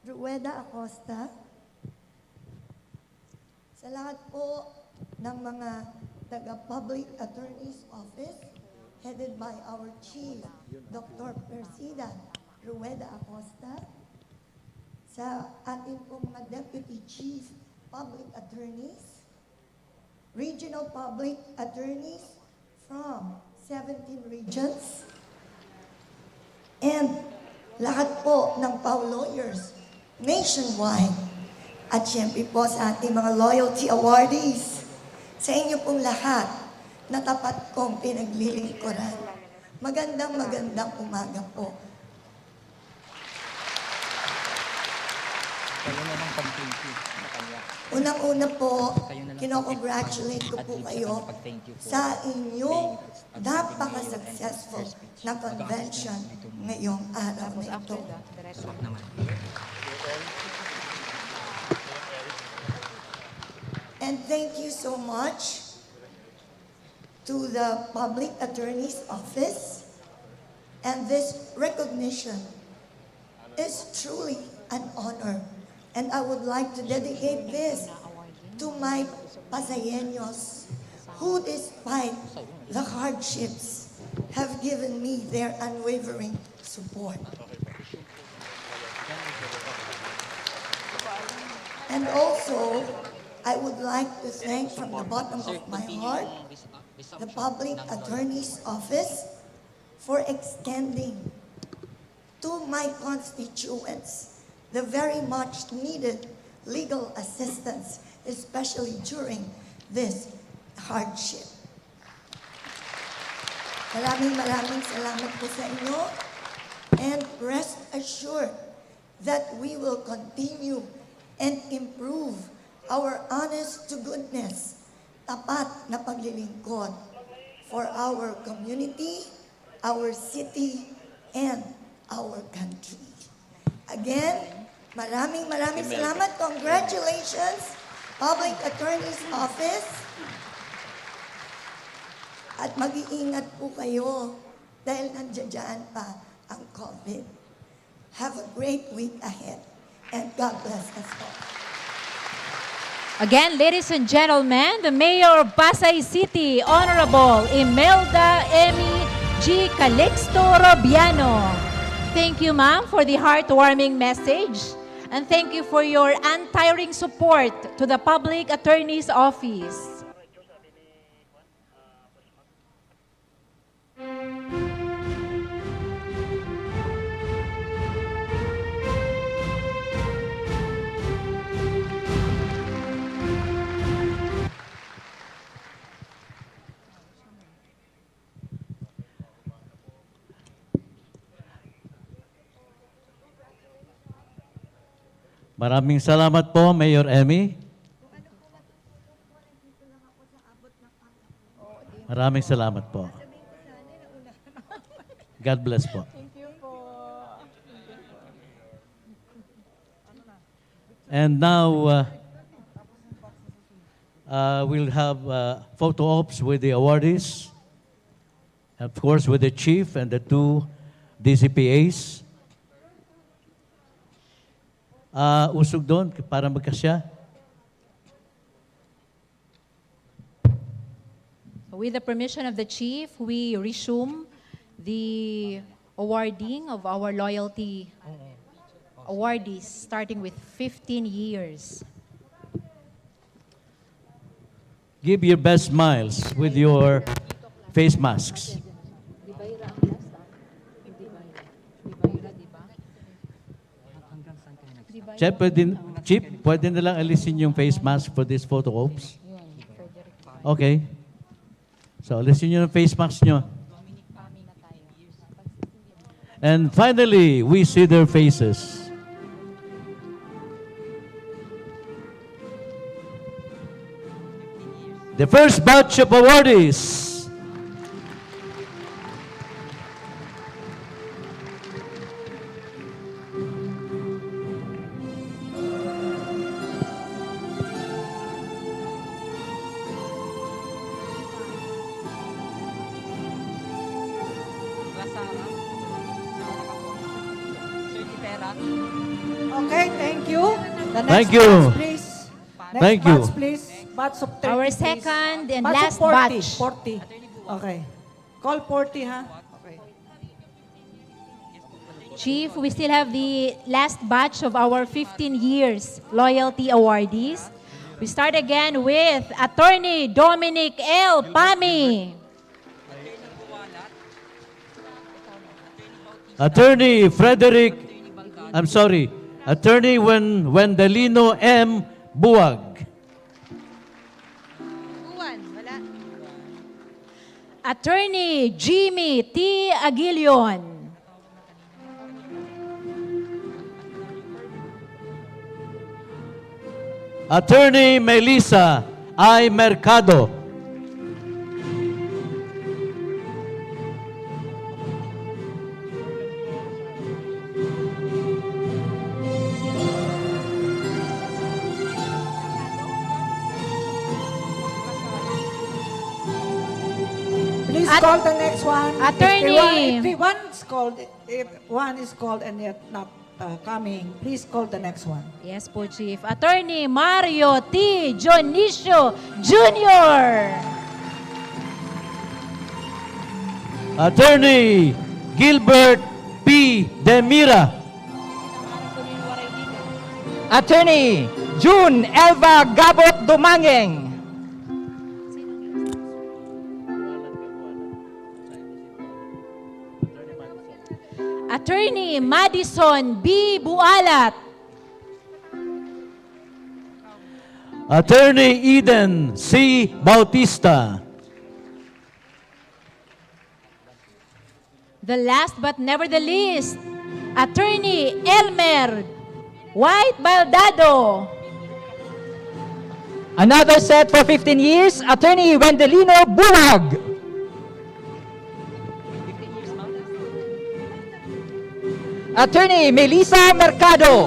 V.Rueda-Acosta. Sa lahat po ng mga taga-Public Attorney's Office, headed by our Chief, Dr. Persida V.Rueda-Acosta. Sa ating pong mga Deputy Chief Public Attorneys, Regional Public Attorneys from 17 regions, and lahat po ng PAW lawyers nationwide. At syempre po sa ating mga loyalty awardees, sa inyo pong lahat na tapat kong pinaglilingkuran. Magandang umaga po. Unang-una po, kinokongratulate ko po kayo sa inyong napaka-successful na convention ngayong araw na ito. And thank you so much to the Public Attorney's Office. And this recognition is truly an honor. And I would like to dedicate this to my Pasayeños who, despite the hardships, have given me their unwavering support. And also, I would like to thank from the bottom of my heart the Public Attorney's Office for extending to my constituents the very much needed legal assistance, especially during this hardship. Maraming salamat po sa inyo, and rest assured that we will continue and improve our honest to goodness, tapat na paglilingkod for our community, our city, and our country. Again, maraming salamat. Congratulations, Public Attorney's Office. At mag-iingat po kayo dahil nandiyan pa ang COVID. Have a great week ahead, and God bless us all. Again, ladies and gentlemen, the Mayor of Pasay City, Honorable Imelda M.E.G. Calixto Rubiano. Thank you, ma'am, for the heartwarming message. And thank you for your untiring support to the Public Attorney's Office. Maraming salamat po, Mayor Emmy. Maraming salamat po. God bless po. And now, we'll have photo ops with the awardees. Of course, with the chief and the two DCPAs. Usog doon para magkasya. With the permission of the chief, we resume the awarding of our loyalty awardees, starting with 15 years. Give your best smiles with your face masks. Chief, pwede na lang alisin yung face mask for this photo ops? Okay. So, alisin nyo yung face mask nyo. And finally, we see their faces. The first batch of awardees. Okay, thank you. The next Thank you. batch, please. Next Thank you. batch, please. Batch of 30, Our please. second and Batch last of 40, batch. 40. Okay. Call 40, ha? Okay. Chief, we still have the last batch of our 15 years loyalty awardees. We start again with Attorney Dominic L. Pami. Attorney Attorney Wendelino M. Buwag. Attorney Jimmy T. Aguilion. Attorney Melissa I. Mercado. Please call the next one. Attorney. If one is called and yet not coming, please call the next one. Yes po, Chief. Attorney Mario T. Dionisio Jr. Attorney Gilbert P. Demira. Attorney June Elva Gabot Dumangeng. Attorney Madison B. Bualat. Attorney Eden C. Bautista. The last but never the least, Attorney Elmer White Baldado. Another set for 15 years, Attorney Wendelino Buwag. Attorney Melissa Mercado.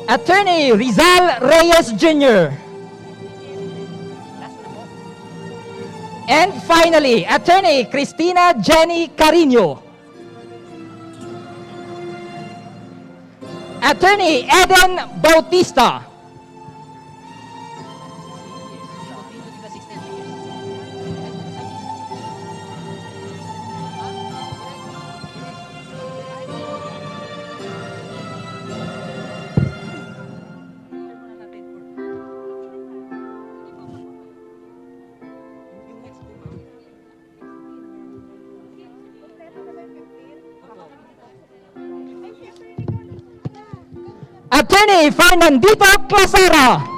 Attorney Rizal Reyes Jr. And finally, Attorney Cristina Jenny Carino. Attorney Eden Bautista. Attorney Fernandito Clasara.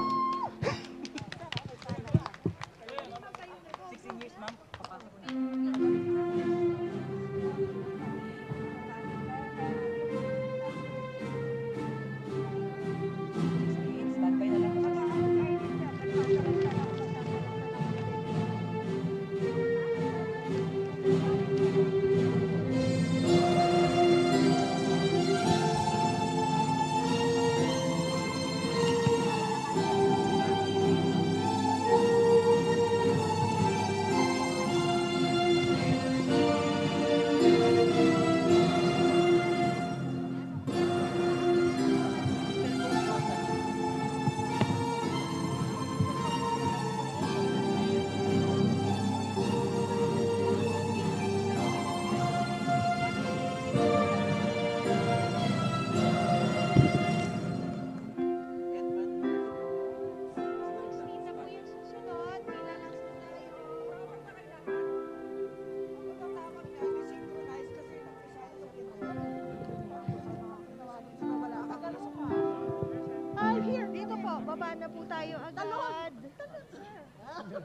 So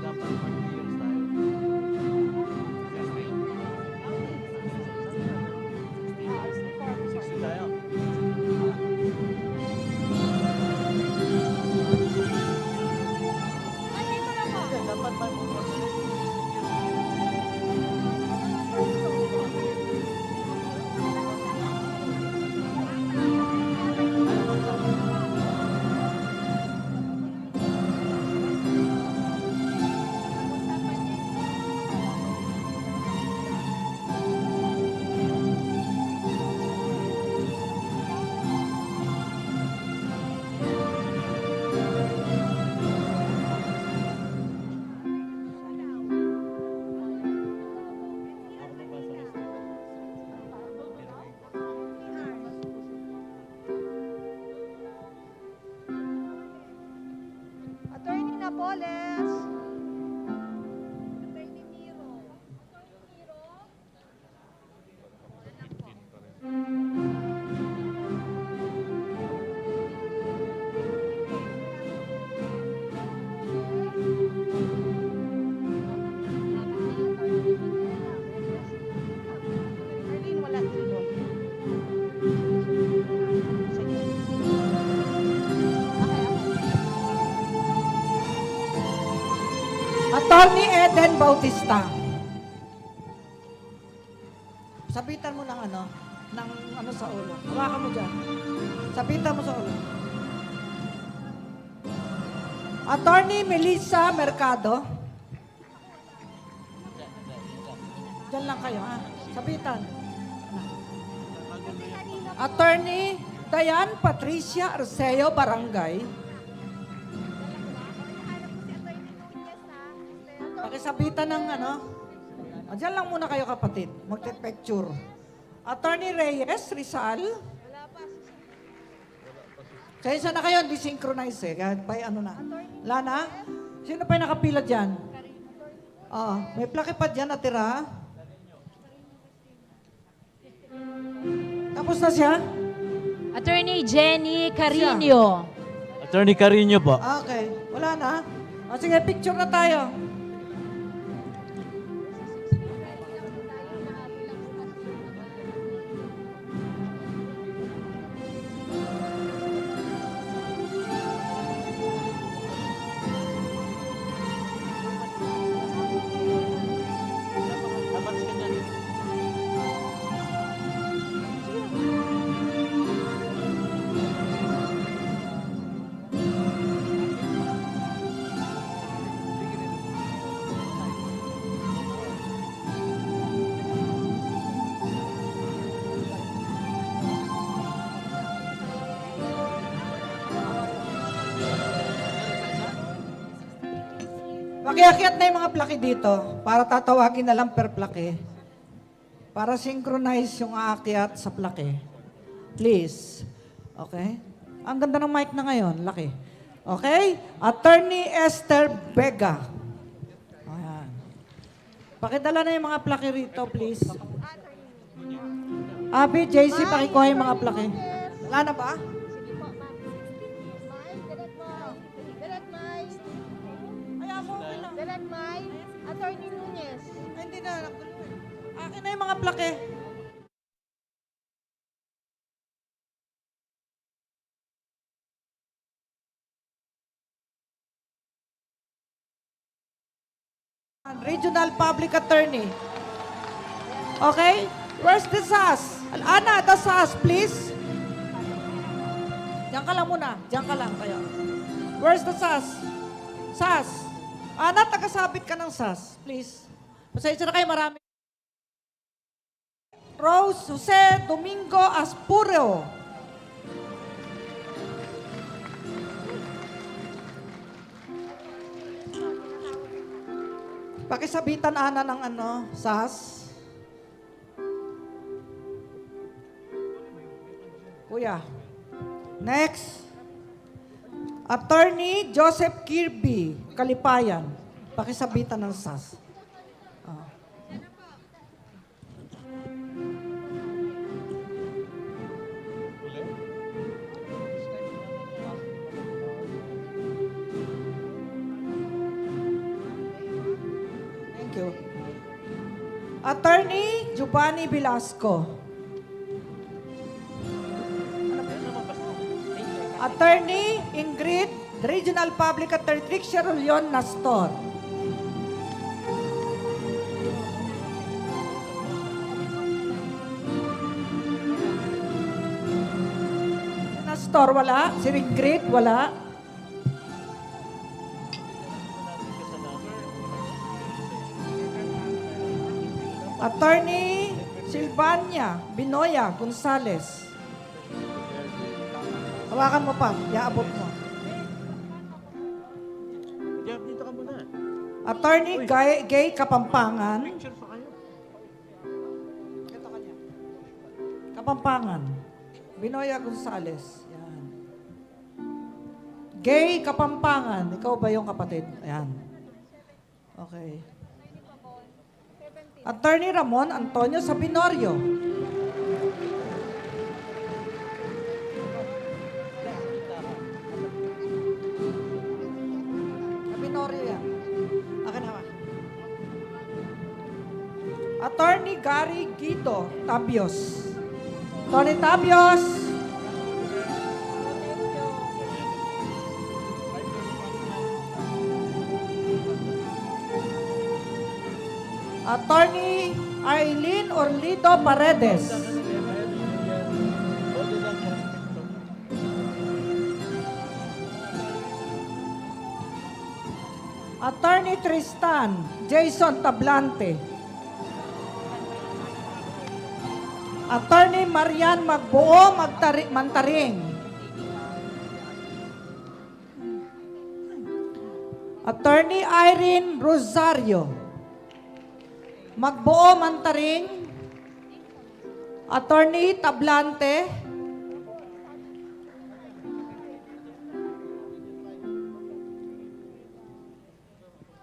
dapat mag-years tayo. Sixty tayo. Okay, dapat Attorney Napoles. Arlene, wala dito. Sige. Attorney Eden Bautista. Sabitan mo ng ano sa ulo. Hawakan mo dyan. Sabitan mo sa ulo. Attorney Melissa Mercado. Diyan lang kayo, ha? Sabitan. Attorney Dayan Patricia Arceo Barangay. Pakisabitan ng Diyan lang muna kayo, kapatid. Magte-picture. Attorney Reyes Rizal. Kaya na kayo, hindi synchronize eh. Kahit by na. Lana? Sino pa yung nakapila dyan? May plaque pa dyan natira. Tapos na siya? Attorney Jenny Carino. Attorney Casiño po. Okay. Wala na? Sige, picture na tayo. Dapat sa kanya. Pakiakyat na yung mga plaki dito para tatawagin na lang per plaki. Para synchronize yung aakyat sa plaki. Please. Okay? Ang ganda ng mic na ngayon. Laki. Okay? Attorney Esther Vega. Ayan. Pakidala na yung mga plaki rito, please. Abi, JC, pakikuha yung mga plaki. Wala na ba? Attorney Nunez. Ay, hindi na. Akin na yung mga plake. Regional Public Attorney. Okay? Where's the SAS? Ana, the SAS, please. Diyan ka lang muna. Diyan ka lang kayo. Where's the SAS? SAS. Ana, tagasabit ka ng SAS, please. Pasensya na kayo, marami. Rose Jose Domingo Aspureo. Pakisabitan, Ana, ng SAS. Kuya. Next. Attorney Joseph Kirby, Kalipayan. Pakisabitan ng SAS. Thank you. Attorney Giovanni Velasco. Attorney Ingrid, Regional Public Attorney Trixia Rolyon Nastor. Nastor, wala. Si Ingrid, wala. Attorney Silvania Binoya Gonzales. Hawakan mo pa, iaabot mo. Jeff, dito ka muna. Attorney Gay Kapampangan. Kapampangan. Binoya Gonzales. Yan. Gay Kapampangan. Ikaw ba yung kapatid? Ayan. Okay. Attorney Ramon Antonio Sabinorio. Sabinorio yan. Akin naman. Attorney Gary Guido Tabios. Tony Tabios. Attorney Aileen Orlito Paredes. Attorney Tristan Jason Tablante. Attorney Marian Magbuo Mantaring. Attorney Irene Rosario Magbuo Mantaring. Attorney Tablante.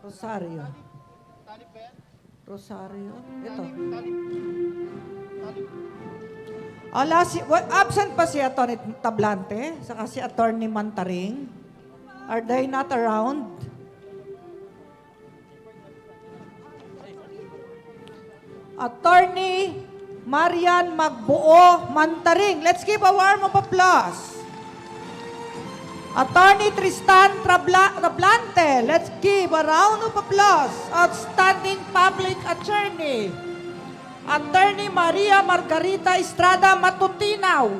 Rosario. Rosario. Ito. Absent pa si Attorney Tablante, saka si Attorney Mantaring. Are they not around? Attorney Marian Magbuo Mantaring. Let's give a warm of applause. Attorney Tristan Tablante. Let's give a round of applause. Outstanding public attorney. Attorney Maria Margarita Estrada Matutinaw.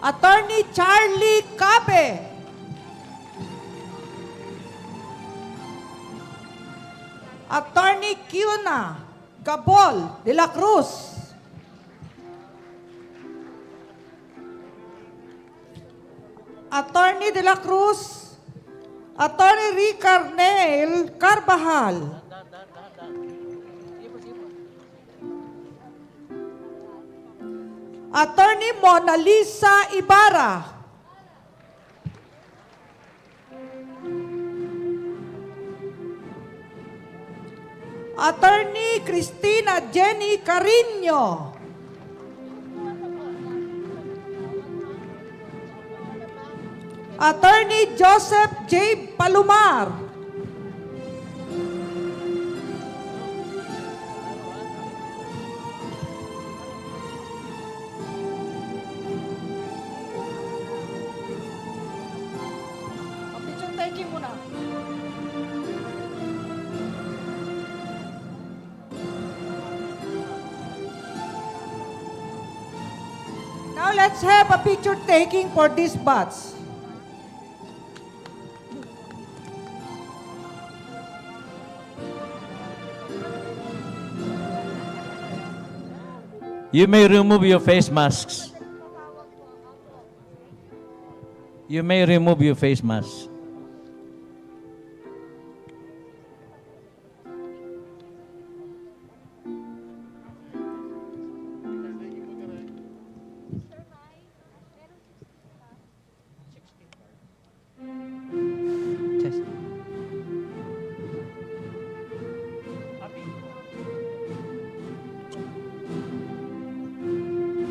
Attorney Charlie Cabe. Attorney Kiuna Gabol de la Cruz. Attorney de la Cruz. Attorney Ricard Neil Carbajal. Attorney Mona Lisa Ibarra. Attorney Cristina Jenny Carino. Attorney Joseph J. Palomar. Picture taking muna. Now let's have a picture taking for this batch. You may remove your face masks. You may remove your face masks.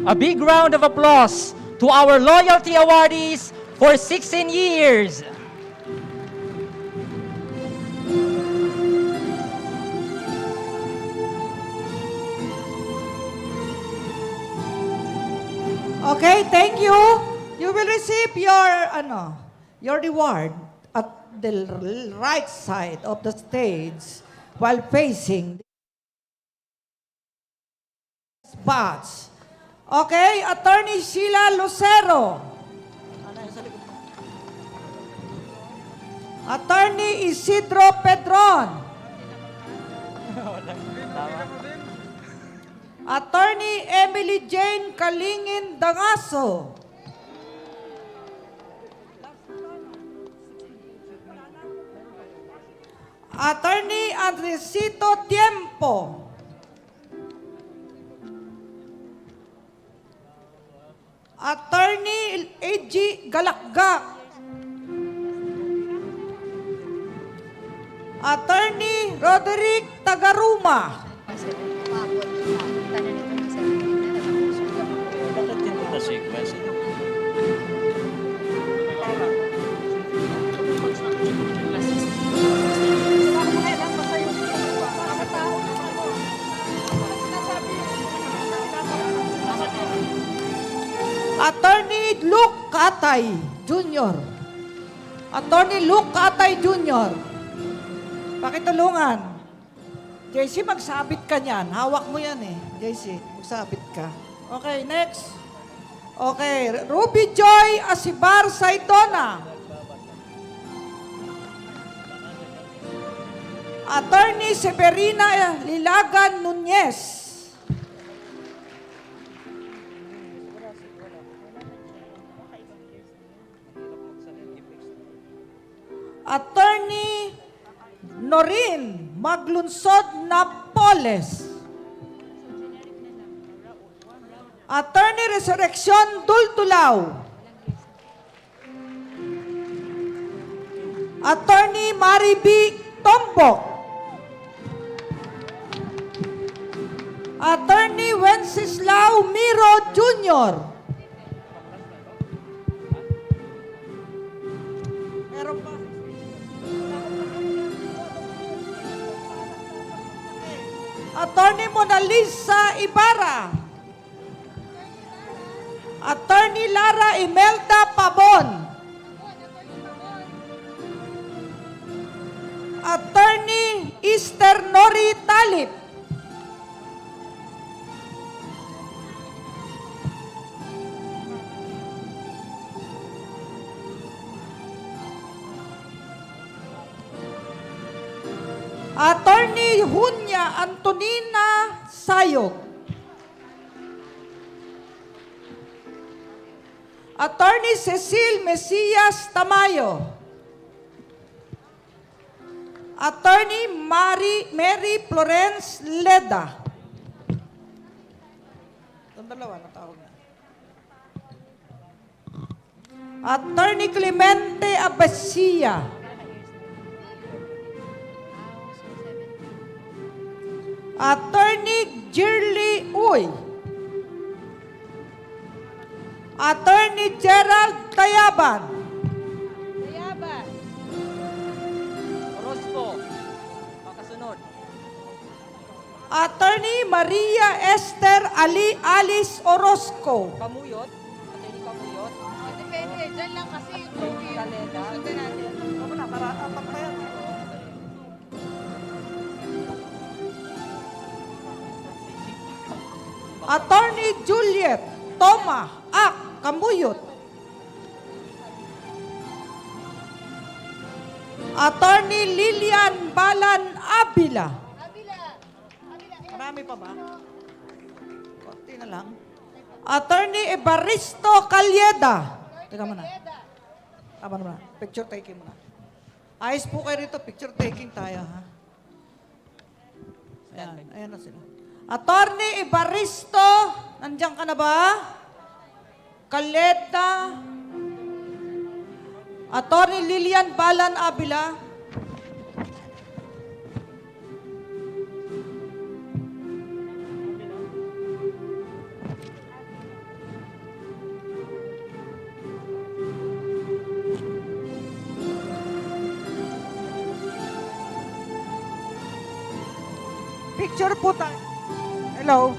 A big round of applause to our loyalty awardees for 16 years. Okay, thank you. You will receive your reward at the right side of the stage while facing the spots. Okay, Attorney Sheila Lucero. Attorney Isidro Pedron. Attorney Emily Jane Kalingin Dangaso. Attorney Andresito Tiempo. Attorney A.G. Galakgak. Attorney Roderick Tagaruma. Attorney Luke Katay Jr. Attorney Luke Katay Jr. Pakitulungan. JC, magsabit ka niyan. Hawak mo yan eh. JC, magsabit ka. Okay, next. Okay, Ruby Joy Asibar Saidona. Attorney Severina Lilagan Nunez. Attorney Norin Maglunsod Napoles. Attorney Resurrection Dultulaw. Attorney Mary B. Tombok. Attorney Wenceslao Miro Jr. Meron pa. Attorney Mona Lisa Ibarra. Attorney Lara Imelda Pabon. Attorney Easter Nori Talip. Attorney Hunya Antonina Sayog. Attorney Cecil Mesias Tamayo. Attorney Mary Florence Leda. Itong dalawa, natawag na. Attorney Clemente Abasia. Attorney Girly Uy. Attorney Gerald Tayaban. Tayaban. Orozco. Makasunod. Attorney Maria Esther Alice Orozco. Kamuyot. Attorney Kamuyot. Depende. Diyan lang kasi yung Kaleda. sundan natin. Ako na, para apat pa yan. Attorney Juliet Toma Ak Kamuyot. Attorney Lilian Balan Abila. Marami pa ba? Konti na lang. Attorney Evaristo Calyeda. Teka muna. Tama naman. Picture taking muna. Ayos po kayo rito. Picture taking tayo, ha? Ayan. Ayan na sila. Attorney Evaristo. Nandiyan ka na ba? Calyeda. Attorney Lilian Balan Abila. Picture po tayo. Hello.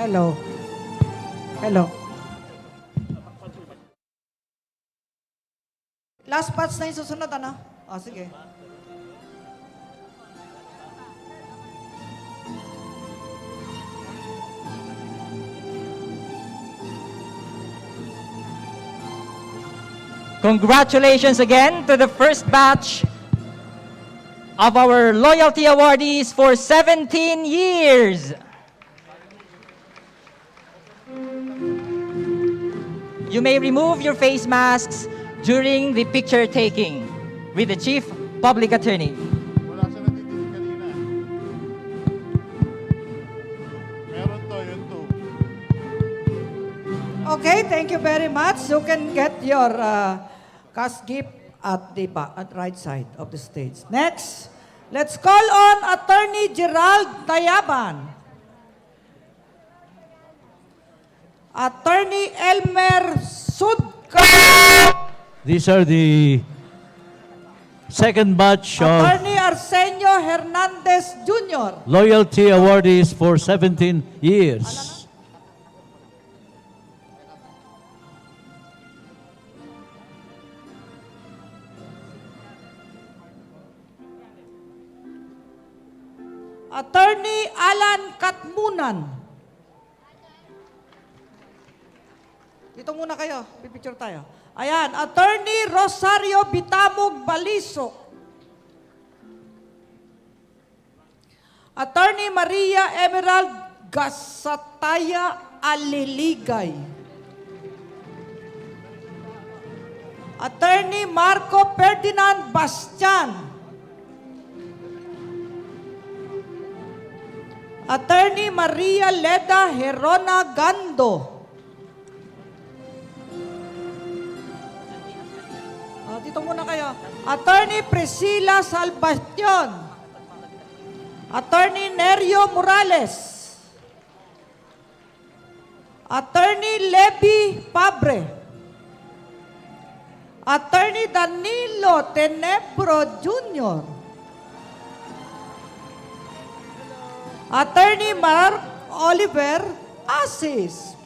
Hello. Hello. Last patch na yung susunod, ano? O, sige. Congratulations again to the first batch of our loyalty awardees for 17 years. You may remove your face masks during the picture taking with the Chief Public Attorney. Wala siya natitigil kanina. Meron to, yun to. Okay, thank you very much. You can get your cash gift at the right side of the stage. Next, let's call on Attorney Gerald Tayaban. Attorney Elmer Sudka. These are the second batch of Attorney Arsenio Hernandez Jr. loyalty awardees for 17 years. Attorney Alan Katmunan. Dito muna kayo, pipicture tayo. Ayan, Attorney Rosario Bitamog Baliso. Attorney Maria Emerald Gasataya Aliligay. Attorney Marco Ferdinand Bastian. Attorney Maria Leda Herona Gando. Dito muna kayo. Attorney Priscilla Salvacion. Attorney Nerio Morales. Attorney Levi Pabre. Attorney Danilo Tenebro Jr. Attorney Mark Oliver Asis.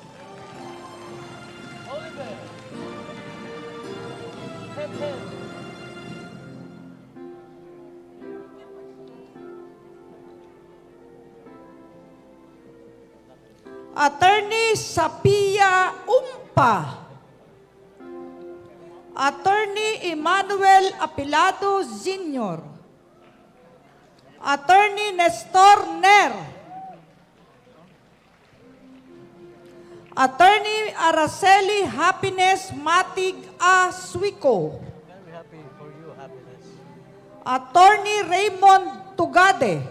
Attorney Sapia Umpa. Attorney Emmanuel Apilado Jr. Attorney Nestor Ner. Attorney Araceli Happiness Matig Aswico. Attorney Raymond Tugade.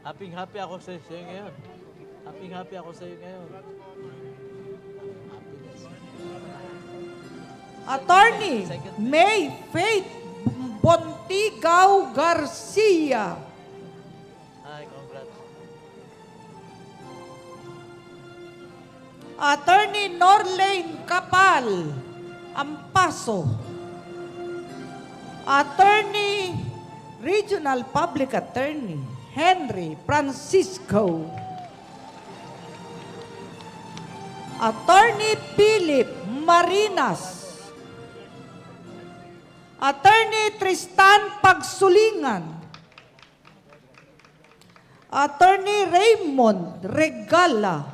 Happy ako sa iyo ngayon. Happy ako sa iyo ngayon. Attorney May Faith Bontigao Garcia. Hi, congrats. Attorney Norlane Kapal Ampaso. Attorney Regional Public Attorney Henry Francisco. Attorney Philip Marinas. Attorney Tristan Pagsulingan. Attorney Raymond Regala.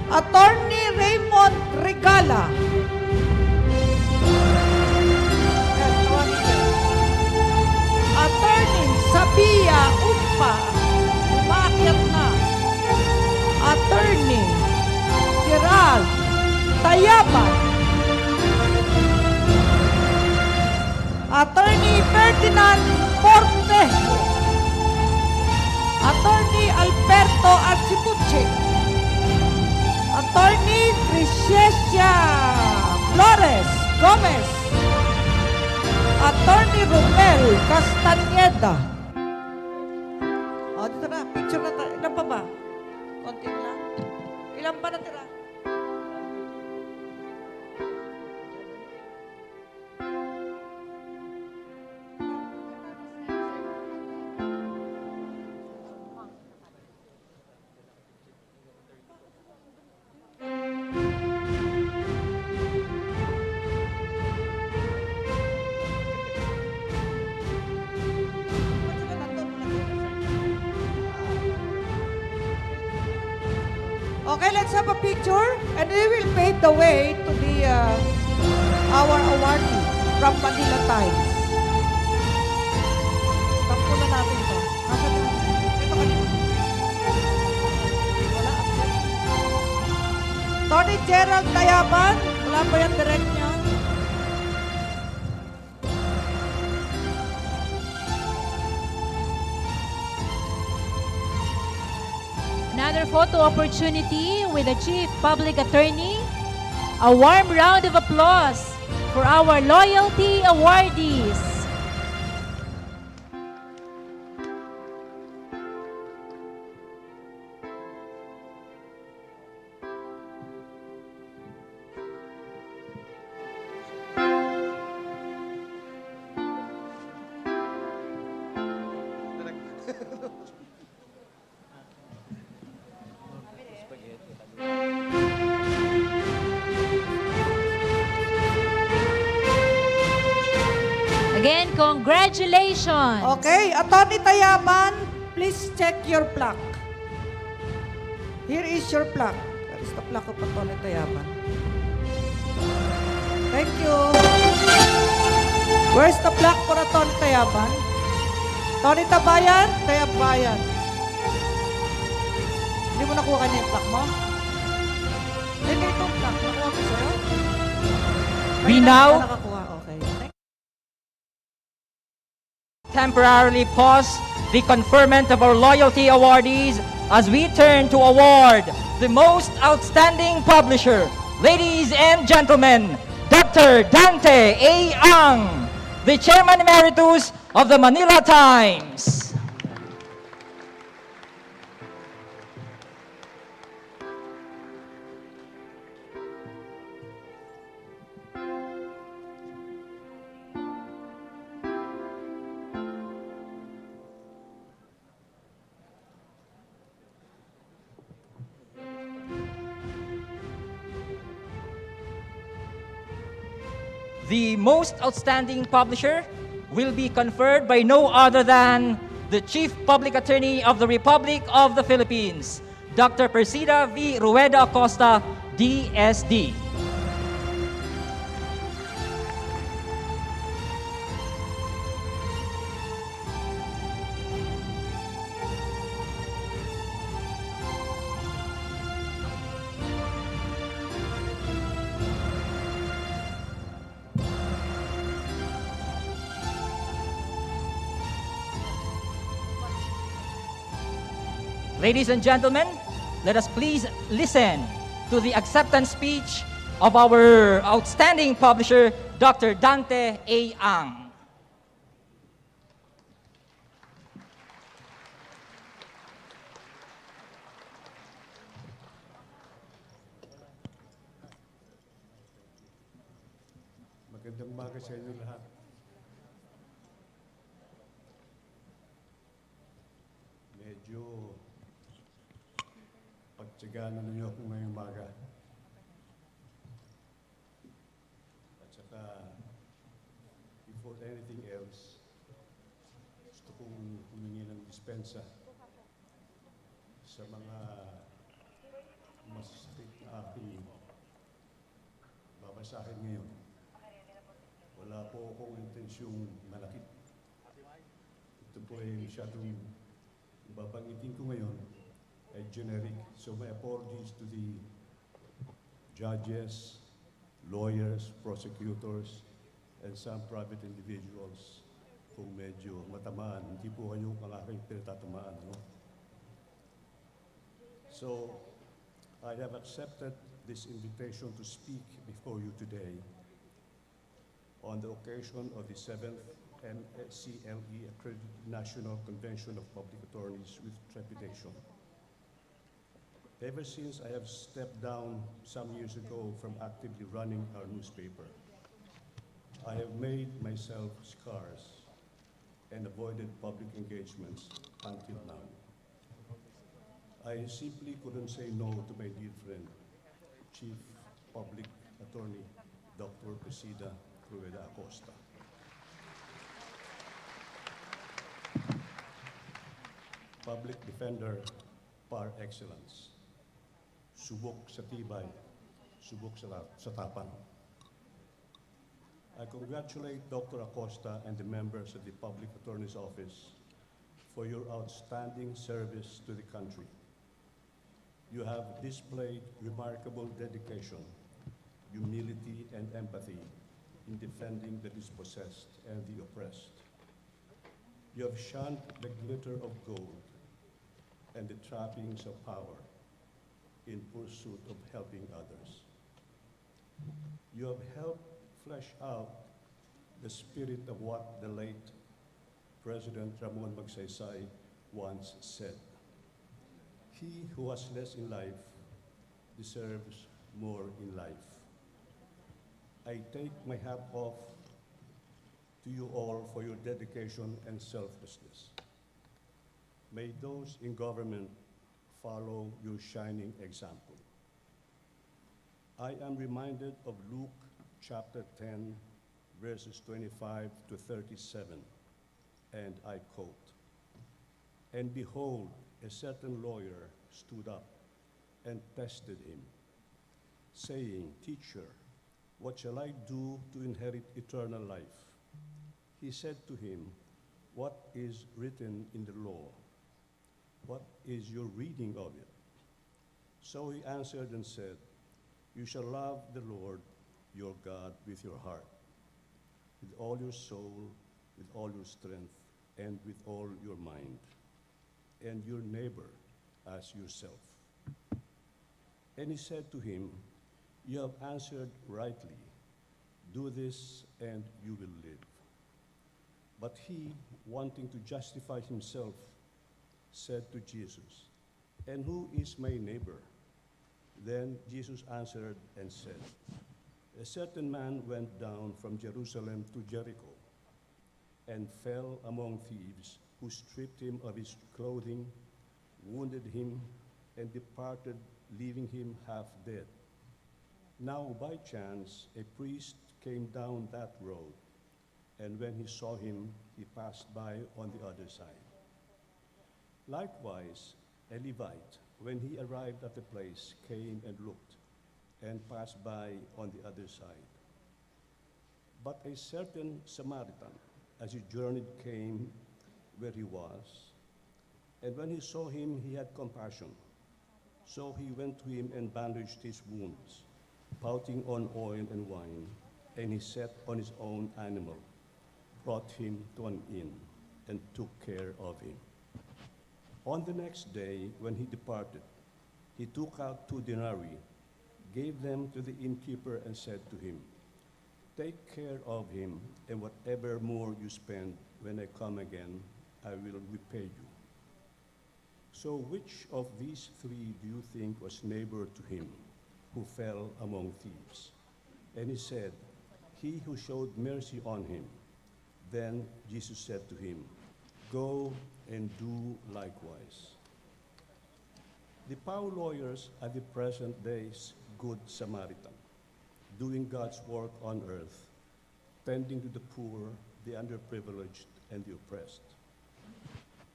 Attorney Raymond Regala. Attorney Sabia Umpa. Umakyat na. Attorney Gerald Tayaban. Attorney Ferdinand Portejo. Attorney Alberto Arcibuche. Attorney Tricia Flores Gomez. Attorney Attorney Romel Castañeda. O, dito na. Picture na tayo. Ilan pa ba? Konti lang. Ilan pa natira? Okay, let's have a picture and we will pave the way to the our awardee from Manila Times. Stop muna natin ito. Nasaan yung... Ito kanina. Wala, absent. Tony Gerald Tayaban. Wala ba yung direct niya? Another photo opportunity with the Chief Public Attorney. A warm round of applause for our loyalty awardees. Again, congratulations. Okay, Attorney Tayaban, please check your plaque. Here is your plaque. That is the plaque of Attorney Tayaban. Thank you. Where's the plaque for Attorney Tayaban? Attorney Tayaban. Hindi mo nakuha kanya yung plaque mo? Hindi itong plaque. Nakuha ko sa'yo? We now Nakakuha, okay. temporarily pause the conferment of our loyalty awardees as we turn to award the most outstanding publisher. Ladies and gentlemen, Dr. Dante A. Ang, the Chairman Emeritus of the Manila Times. The most outstanding publisher will be conferred by no other than the Chief Public Attorney of the Republic of the Philippines, Dr. Persida V. Rueda-Acosta, DSD. Ladies and gentlemen, let us please listen to the acceptance speech of our outstanding publisher, Dr. Dante A. Ang. Magandang umaga sa inyo lahat. Medyo pagtsagaan ninyo ako ngayong umaga. At saka, before anything else, gusto kong humingi ng dispensa sa mga masasakit na aking babasahin ngayon. Wala po akong intensyong malakit. Ito po ay masyadong babanggitin ko ngayon ay generic. So my apologies to the judges, lawyers, prosecutors, and some private individuals kung medyo matamaan. Hindi po kayo ang aking pinatatamaan. No? So I have accepted this invitation to speak before you today on the occasion of the 7th MCLE Accredited National Convention of Public Attorneys with trepidation. Ever since I have stepped down some years ago from actively running our newspaper, I have made myself scarce and avoided public engagements until now. I simply couldn't say no to my dear friend, Chief Public Attorney Dr. Persida V. Public Defender par excellence. Subok sa tibay, subok sa tapang. I congratulate Dr. Acosta and the members of the Public Attorney's Office for your outstanding service to the country. You have displayed remarkable dedication, humility, and empathy in defending the dispossessed and the oppressed. You have shunned the glitter of gold and the trappings of power in pursuit of helping others. You have helped flesh out the spirit of what the late President Ramon Magsaysay once said. He who has less in life deserves more in life. I take my hat off to you all for your dedication and selflessness. May those in government follow your shining example. I am reminded of Luke chapter 10, verses 25 to 37, and I quote, "And behold, a certain lawyer stood up and tested him, saying, 'Teacher, what shall I do to inherit eternal life?' He said to him, 'What is written in the law? What is your reading of it?' So he answered and said, 'You shall love the Lord your God with your heart, with all your soul, with all your strength, and with all your mind, and your neighbor as yourself.' And he said to him, 'You have answered rightly. Do this and you will live.' But he, wanting to justify himself, said to Jesus, 'And who is my neighbor?' Then Jesus answered and said, 'A certain man went down from Jerusalem to Jericho and fell among thieves, who stripped him of his clothing, wounded him, and departed, leaving him half dead. Now by chance a priest came down that road, and when he saw him, he passed by on the other side. Likewise, a Levite, when he arrived at the place, came and looked, and passed by on the other side. But a certain Samaritan, as he journeyed, came where he was, and when he saw him, he had compassion. So he went to him and bandaged his wounds, pouting on oil and wine, and he set on his own animal, brought him to an inn, and took care of him. On the next day, when he departed, he took out 2 denarii, gave them to the innkeeper, and said to him, 'Take care of him, and whatever more you spend, when I come again, I will repay you.' So which of these 3 do you think was neighbor to him who fell among thieves?" And he said, "He who showed mercy on him." Then Jesus said to him, "Go and do likewise." The power lawyers are the present day's Good Samaritan, doing God's work on earth, tending to the poor, the underprivileged, and the oppressed.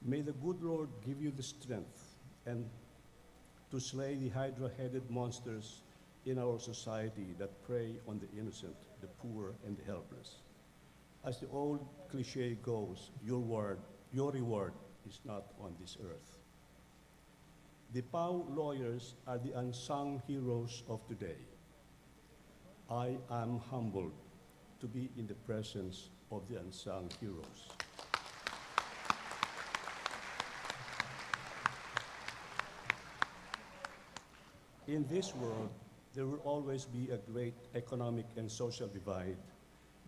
May the good Lord give you the strength and to slay the hydra-headed monsters in our society that prey on the innocent, the poor, and the helpless. As the old cliche goes, your reward is not on this earth. The POW lawyers are the unsung heroes of today. I am humbled to be in the presence of the unsung heroes. In this world, there will always be a great economic and social divide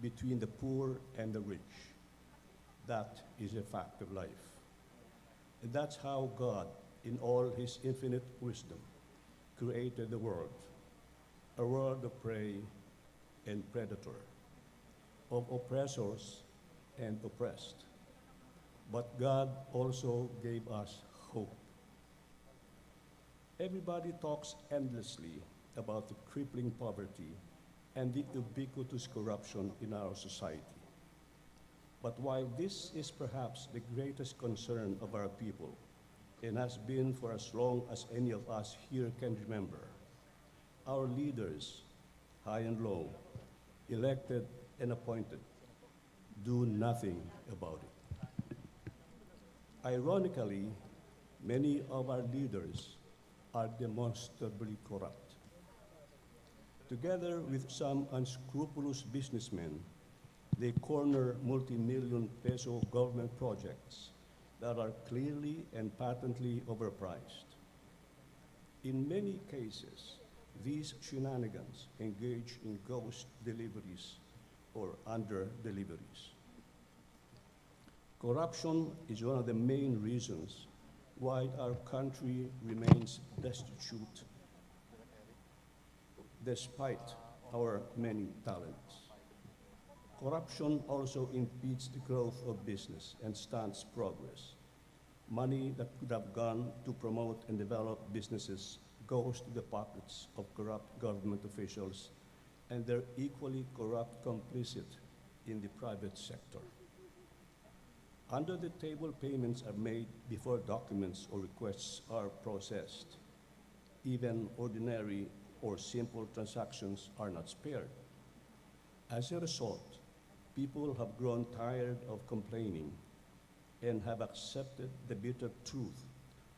between the poor and the rich. That is a fact of life. And that's how God, in all his infinite wisdom, created the world, a world of prey and predator, of oppressors and oppressed. But God also gave us hope. Everybody talks endlessly about the crippling poverty and the ubiquitous corruption in our society. But while this is perhaps the greatest concern of our people, and has been for as long as any of us here can remember, our leaders, high and low, elected and appointed, do nothing about it. Ironically, many of our leaders are demonstrably corrupt. Together with some unscrupulous businessmen, they corner multi-million peso government projects that are clearly and patently overpriced. In many cases, these shenanigans engage in ghost deliveries or under-deliveries. Corruption is one of the main reasons why our country remains destitute despite our many talents. Corruption also impedes the growth of business and stunts progress. Money that could have gone to promote and develop businesses goes to the pockets of corrupt government officials and their equally corrupt complicit in the private sector. Under-the-table payments are made before documents or requests are processed. Even ordinary or simple transactions are not spared. As a result, people have grown tired of complaining and have accepted the bitter truth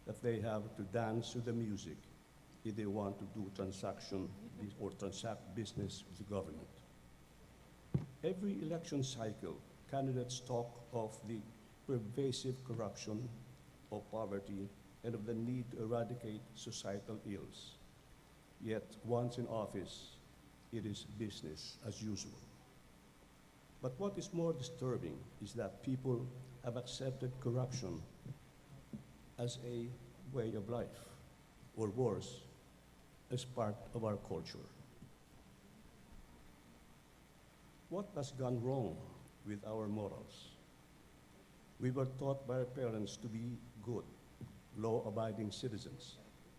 that they have to dance to the music if they want to do transaction or transact business with the government. Every election cycle, candidates talk of the pervasive corruption, of poverty, and of the need to eradicate societal ills. Yet, once in office, it is business as usual. But what is more disturbing is that people have accepted corruption as a way of life, or worse, as part of our culture. What has gone wrong with our morals? We were taught by our parents to be good, law-abiding citizens,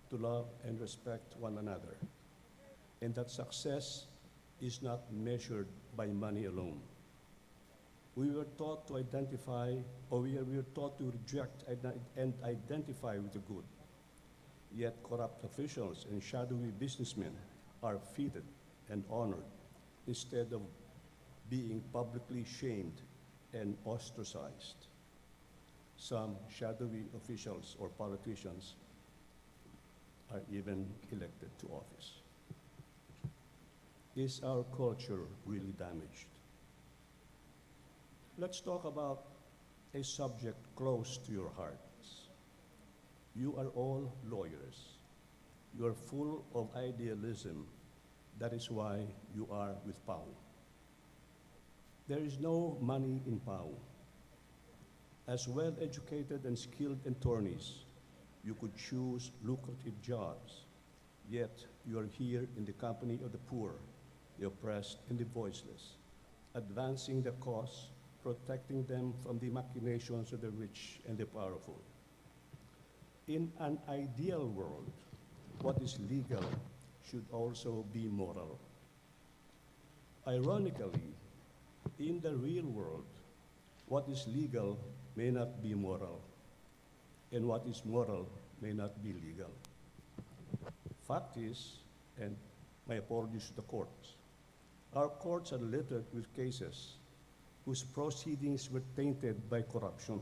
to love and respect one another, and that success is not measured by money alone. We were taught to identify, or we were taught to reject and identify with the good. Yet corrupt officials and shadowy businessmen are feted and honored instead of being publicly shamed and ostracized. Some shadowy officials or politicians are even elected to office. Is our culture really damaged? Let's talk about a subject close to your hearts. You are all lawyers. You are full of idealism. That is why you are with PAU. There is no money in PAU. As well-educated and skilled attorneys, you could choose lucrative jobs, yet you are here in the company of the poor, the oppressed, and the voiceless, advancing the cause, protecting them from the machinations of the rich and the powerful. In an ideal world, what is legal should also be moral. Ironically, in the real world, what is legal may not be moral, and what is moral may not be legal. Fact is, and my apologies to the courts, our courts are littered with cases whose proceedings were tainted by corruption.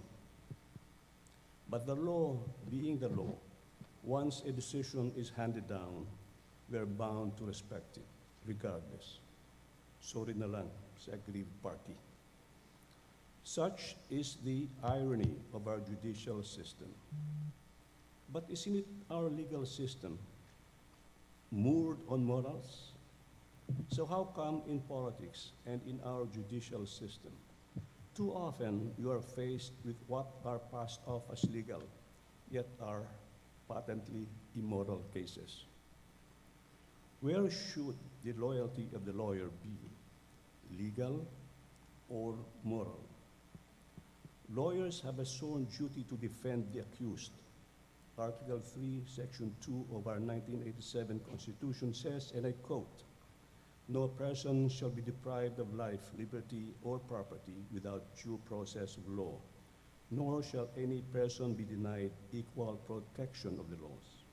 But the law, being the law, once a decision is handed down, we are bound to respect it, regardless. Sorry na lang sa aggrieved party. Such is the irony of our judicial system. But isn't it our legal system moored on morals? So how come in politics and in our judicial system, Too often, you are faced with what are passed off as legal, yet are patently immoral cases. Where should the loyalty of the lawyer be, legal or moral? Lawyers have a sworn duty to defend the accused. Article 3, Section 2 of our 1987 Constitution says, and I quote, "No person shall be deprived of life, liberty, or property without due process of law, nor shall any person be denied equal protection of the laws."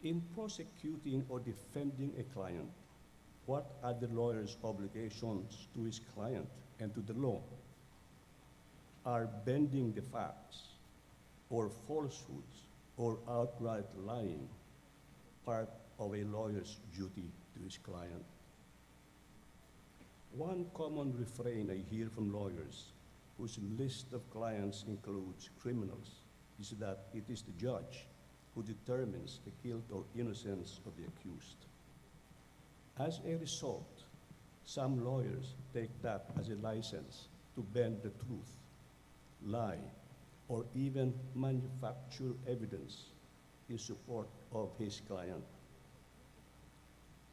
In prosecuting or defending a client, what are the lawyer's obligations to his client and to the law? Are bending the facts, or falsehoods, or outright lying part of a lawyer's duty to his client? One common refrain I hear from lawyers whose list of clients includes criminals is that it is the judge who determines the guilt or innocence of the accused. As a result, some lawyers take that as a license to bend the truth, lie, or even manufacture evidence in support of his client.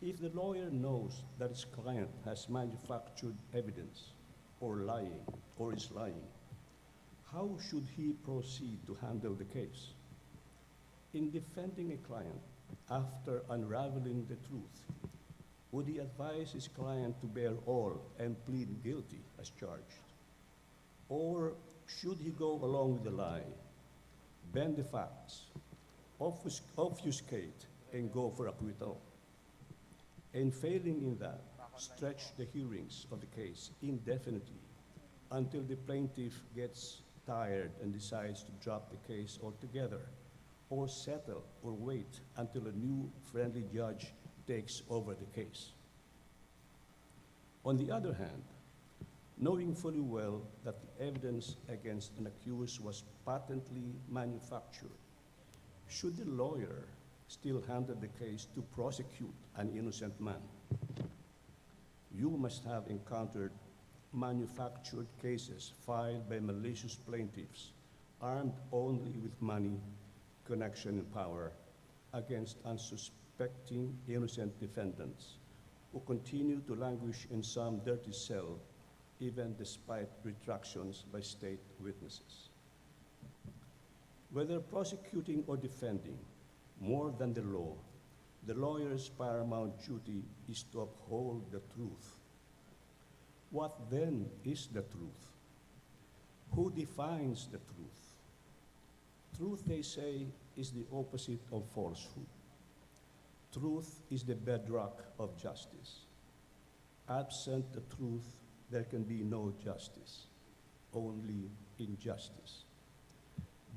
If the lawyer knows that his client has manufactured evidence or is lying, how should he proceed to handle the case? In defending a client after unraveling the truth, would he advise his client to bear all and plead guilty as charged? Or should he go along with the lie, bend the facts, obfuscate, and go for acquittal? And failing in that, stretch the hearings of the case indefinitely until the plaintiff gets tired and decides to drop the case altogether, or settle or wait until a new friendly judge takes over the case. On the other hand, knowing fully well that the evidence against an accused was patently manufactured, should the lawyer still handle the case to prosecute an innocent man? You must have encountered manufactured cases filed by malicious plaintiffs armed only with money, connection, and power against unsuspecting innocent defendants who continue to languish in some dirty cell even despite retractions by state witnesses. Whether prosecuting or defending, more than the law, the lawyer's paramount duty is to uphold the truth. What then is the truth? Who defines the truth? Truth, they say, is the opposite of falsehood. Truth is the bedrock of justice. Absent the truth, there can be no justice, only injustice.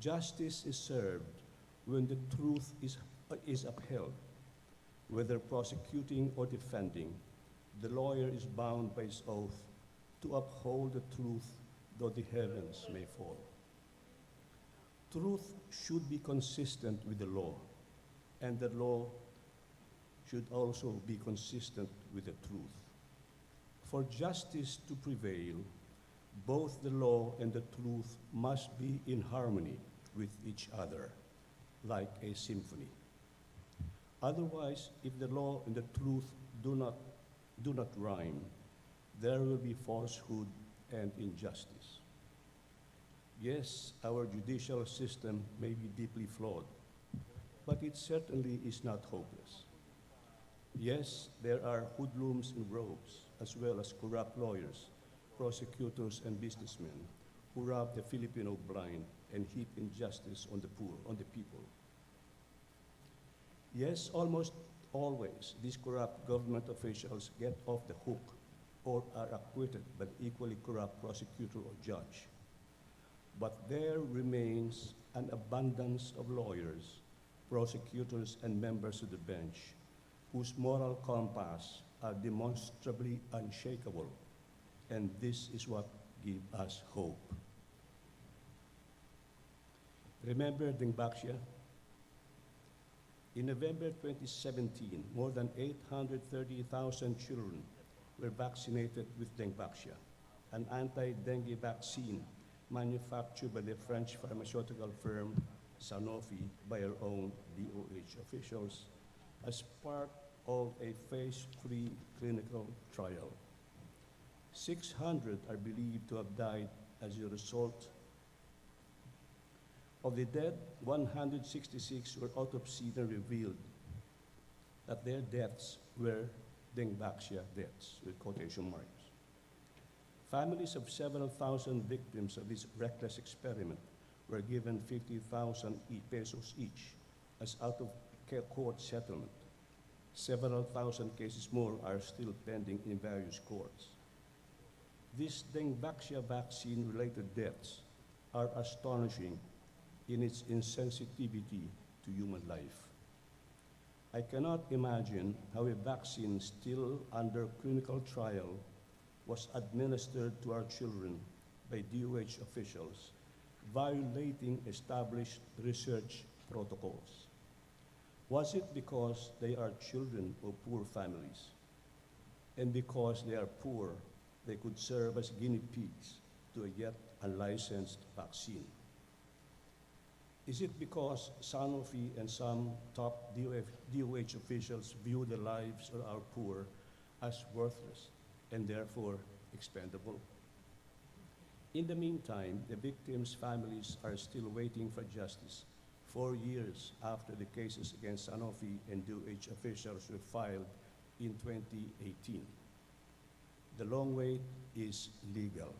Justice is served when the truth is upheld. Whether prosecuting or defending, the lawyer is bound by his oath to uphold the truth, though the heavens may fall. Truth should be consistent with the law, and the law should also be consistent with the truth. For justice to prevail, both the law and the truth must be in harmony with each other, like a symphony. Otherwise, if the law and the truth do not rhyme, there will be falsehood and injustice. Yes, our judicial system may be deeply flawed, but it certainly is not hopeless. Yes, there are hoodlums in robes, as well as corrupt lawyers, prosecutors, and businessmen who rob the Filipino blind and heap injustice on the poor, on the people. Yes, almost always, these corrupt government officials get off the hook or are acquitted by the equally corrupt prosecutor or judge. But there remains an abundance of lawyers, prosecutors, and members of the bench whose moral compass are demonstrably unshakable, and this is what gives us hope. Remember Dengbaxia? In November 2017, more than 830,000 children were vaccinated with Dengbaxia. an anti-dengue vaccine manufactured by the French pharmaceutical firm Sanofi by our own BOH officials as part of a phase 3 clinical trial. 600 are believed to have died as a result. Of the dead, 166 were autopsied and revealed that their deaths were dengue deaths, with quotation marks. Families of several thousand victims of this reckless experiment were given 50,000 pesos each as out-of-court settlement. Several thousand cases more are still pending in various courts. These dengue vaccine-related deaths are astonishing in its insensitivity to human life. I cannot imagine how a vaccine still under clinical trial was administered to our children by DOH officials, violating established research protocols. Was it because they are children of poor families? And because they are poor, they could serve as guinea pigs to a yet unlicensed vaccine? Is it because Sanofi and some top DOH officials view the lives of our poor as worthless and therefore expendable? In the meantime, the victims' families are still waiting for justice 4 years after the cases against Sanofi and DOH officials were filed in 2018. The long wait is legal,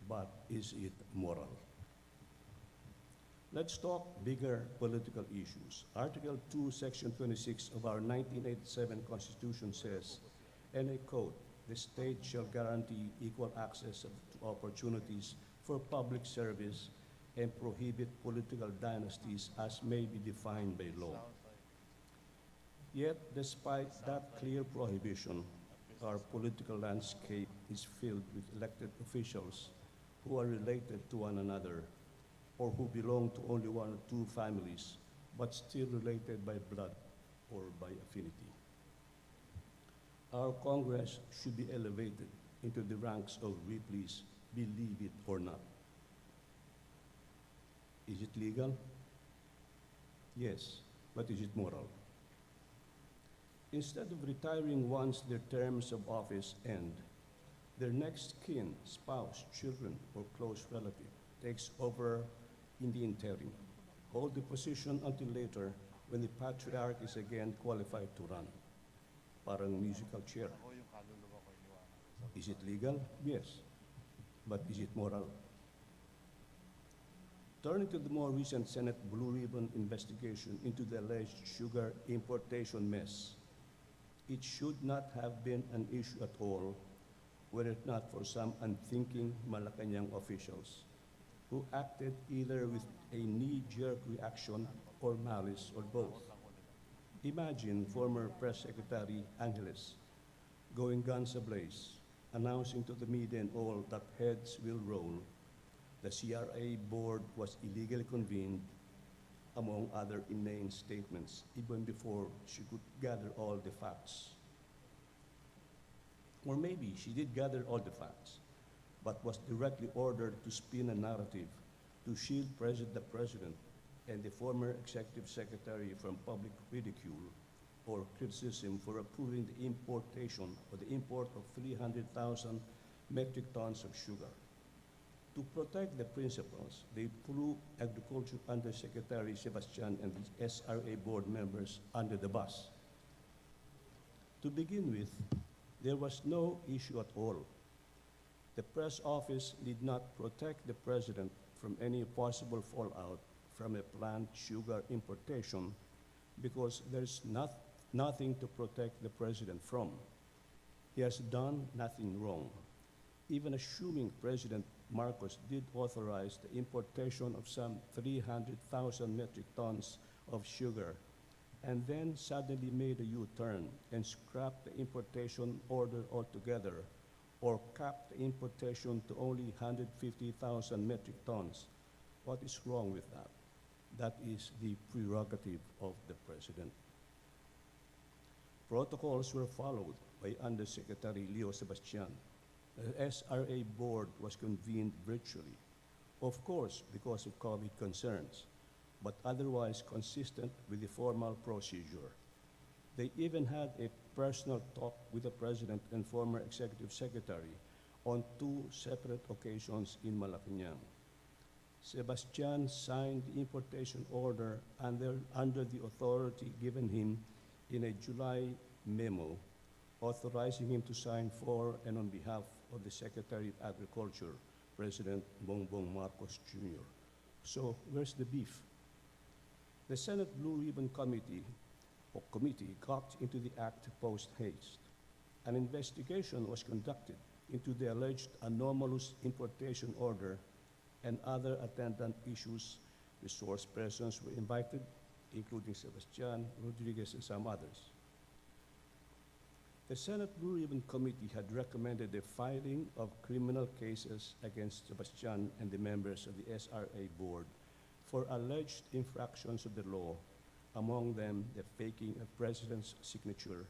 but is it moral? Let's talk bigger political issues. Article 2, Section 26 of our 1987 Constitution says, and I quote, "The state shall guarantee equal access to opportunities for public service and prohibit political dynasties as may be defined by law." Yet, despite that clear prohibition, our political landscape is filled with elected officials who are related to one another or who belong to only one or two families, but still related by blood or by affinity. Our Congress should be elevated into the ranks of Ripley's, believe it or not. Is it legal? Yes, but is it moral? Instead of retiring once their terms of office end, their next kin, spouse, children, or close relative takes over in the interim, hold the position until later when the patriarch is again qualified to run. Parang musical chair. Is it legal? Yes. But is it moral? Turning to the more recent Senate Blue Ribbon investigation into the alleged sugar importation mess, it should not have been an issue at all were it not for some unthinking Malacanang officials who acted either with a knee-jerk reaction or malice or both. Imagine former Press Secretary Angeles going guns ablaze, announcing to the media and all that heads will roll. The CRA board was illegally convened, among other inane statements, even before she could gather all the facts. Or maybe she did gather all the facts, but was directly ordered to spin a narrative to shield the president and the former executive secretary from public ridicule or criticism for approving the importation or the import of 300,000 metric tons of sugar. To protect the principles, they flew Agriculture Undersecretary Sebastian and the SRA board members under the bus. To begin with, there was no issue at all. The press office did not protect the president from any possible fallout from a planned sugar importation because there's nothing to protect the president from. He has done nothing wrong. Even assuming President Marcos did authorize the importation of some 300,000 metric tons of sugar and then suddenly made a U-turn and scrapped the importation order altogether or capped the importation to only 150,000 metric tons. What is wrong with that? That is the prerogative of the president. Protocols were followed by Undersecretary Leo Sebastian. the SRA board was convened virtually, of course because of COVID concerns, but otherwise consistent with the formal procedure. They even had a personal talk with the president and former executive secretary on 2 separate occasions in Malacanang. Sebastian signed the importation order under the authority given him in a July memo authorizing him to sign for and on behalf of the Secretary of Agriculture, President Bongbong Marcos Jr. So where's the beef? The Senate Blue Ribbon Committee got into the act post-haste. An investigation was conducted into the alleged anomalous importation order and other attendant issues. Resource persons were invited, including Sebastian Rodriguez and some others. The Senate Blue Ribbon Committee had recommended the filing of criminal cases against Sebastian and the members of the SRA board for alleged infractions of the law, among them the faking of president's signature,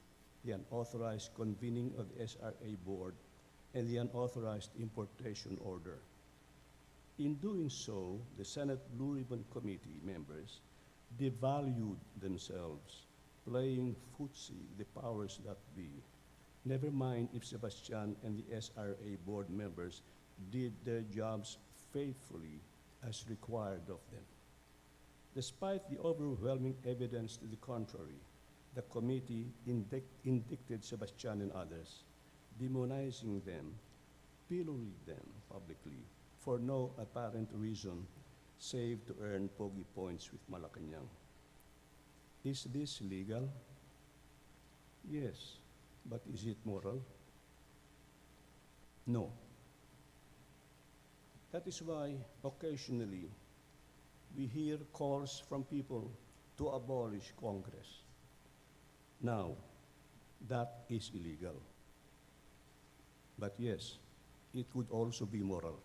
the unauthorized convening of the SRA board, and the unauthorized importation order. In doing so, the Senate Blue Ribbon Committee members devalued themselves, playing footsie the powers that be. Never mind if Sebastian and the SRA board members did their jobs faithfully as required of them. Despite the overwhelming evidence to the contrary, the committee indicted Sebastian and others, demonizing them, pilloried them publicly for no apparent reason save to earn pogi points with Malacanang. Is this legal? Yes, but is it moral? No. That is why occasionally we hear calls from people to abolish Congress. Now, that is illegal. But yes, it would also be moral.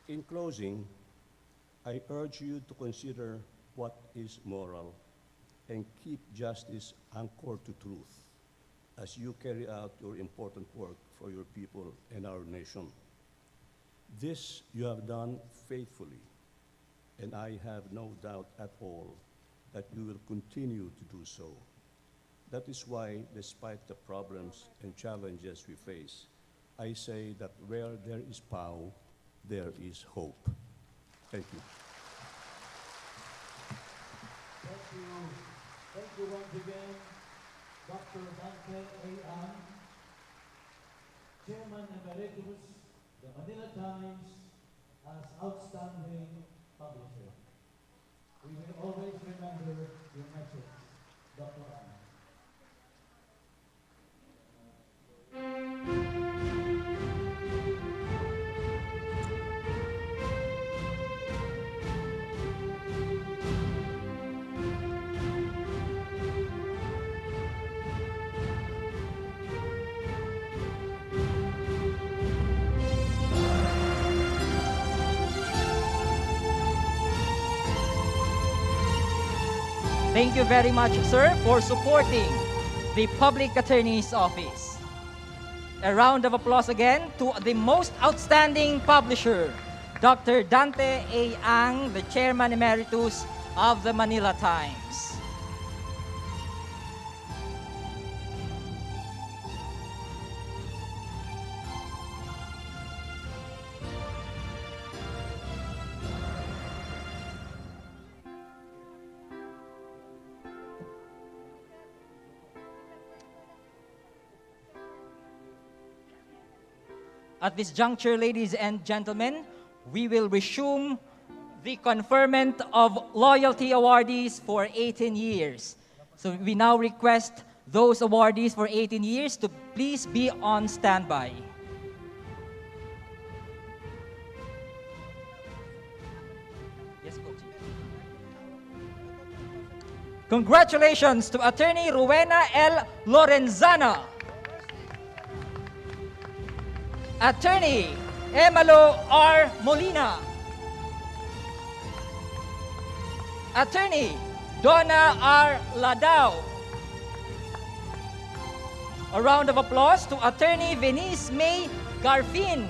In closing, I urge you to consider what is moral and keep justice anchored to truth as you carry out your important work for your people and our nation. This you have done faithfully, and I have no doubt at all that you will continue to do so. That is why, despite the problems and challenges we face, I say that where there is POW, there is hope. Thank you. Thank you. Thank you once again, Dr. Dante A. Ang, Chairman Emeritus, the Manila Times, as outstanding publisher. We will always remember your message, Dr. Ang. Thank you very much, sir, for supporting the Public Attorney's Office. A round of applause again to the most outstanding publisher, Dr. Dante A. Ang, the Chairman Emeritus of the Manila Times. At this juncture, ladies and gentlemen, we will resume the conferment of loyalty awardees for 18 years. So we now request those awardees for 18 years to please be on standby. Yes, Coach. Congratulations to Attorney Rowena L. Lorenzana, Attorney Emilio R. Molina, Attorney Donna R. Ladao. A round of applause to Attorney Venice May Garfin.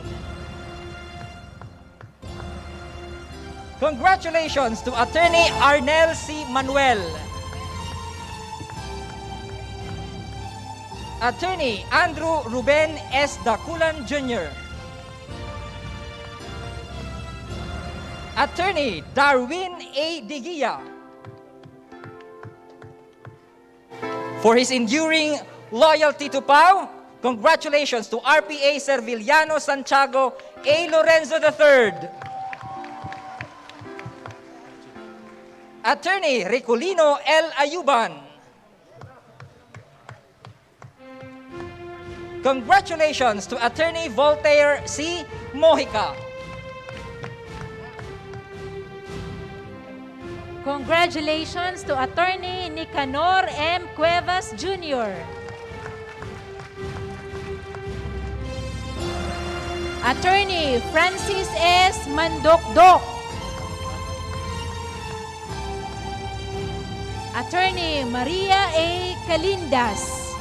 Congratulations to Attorney Arnel C. Manuel. Attorney Andrew Ruben S. Daculan Jr. Attorney Darwin A. Digia. For his enduring loyalty to PAO, congratulations to RPA Serviliano Santiago A. Lorenzo III. Attorney Ricolino L. Ayuban. Congratulations to Attorney Voltaire C. Mojica. Congratulations to Attorney Nicanor M. Cuevas Jr. Attorney Francis S. Mandokdok. Attorney Maria A. Calindas.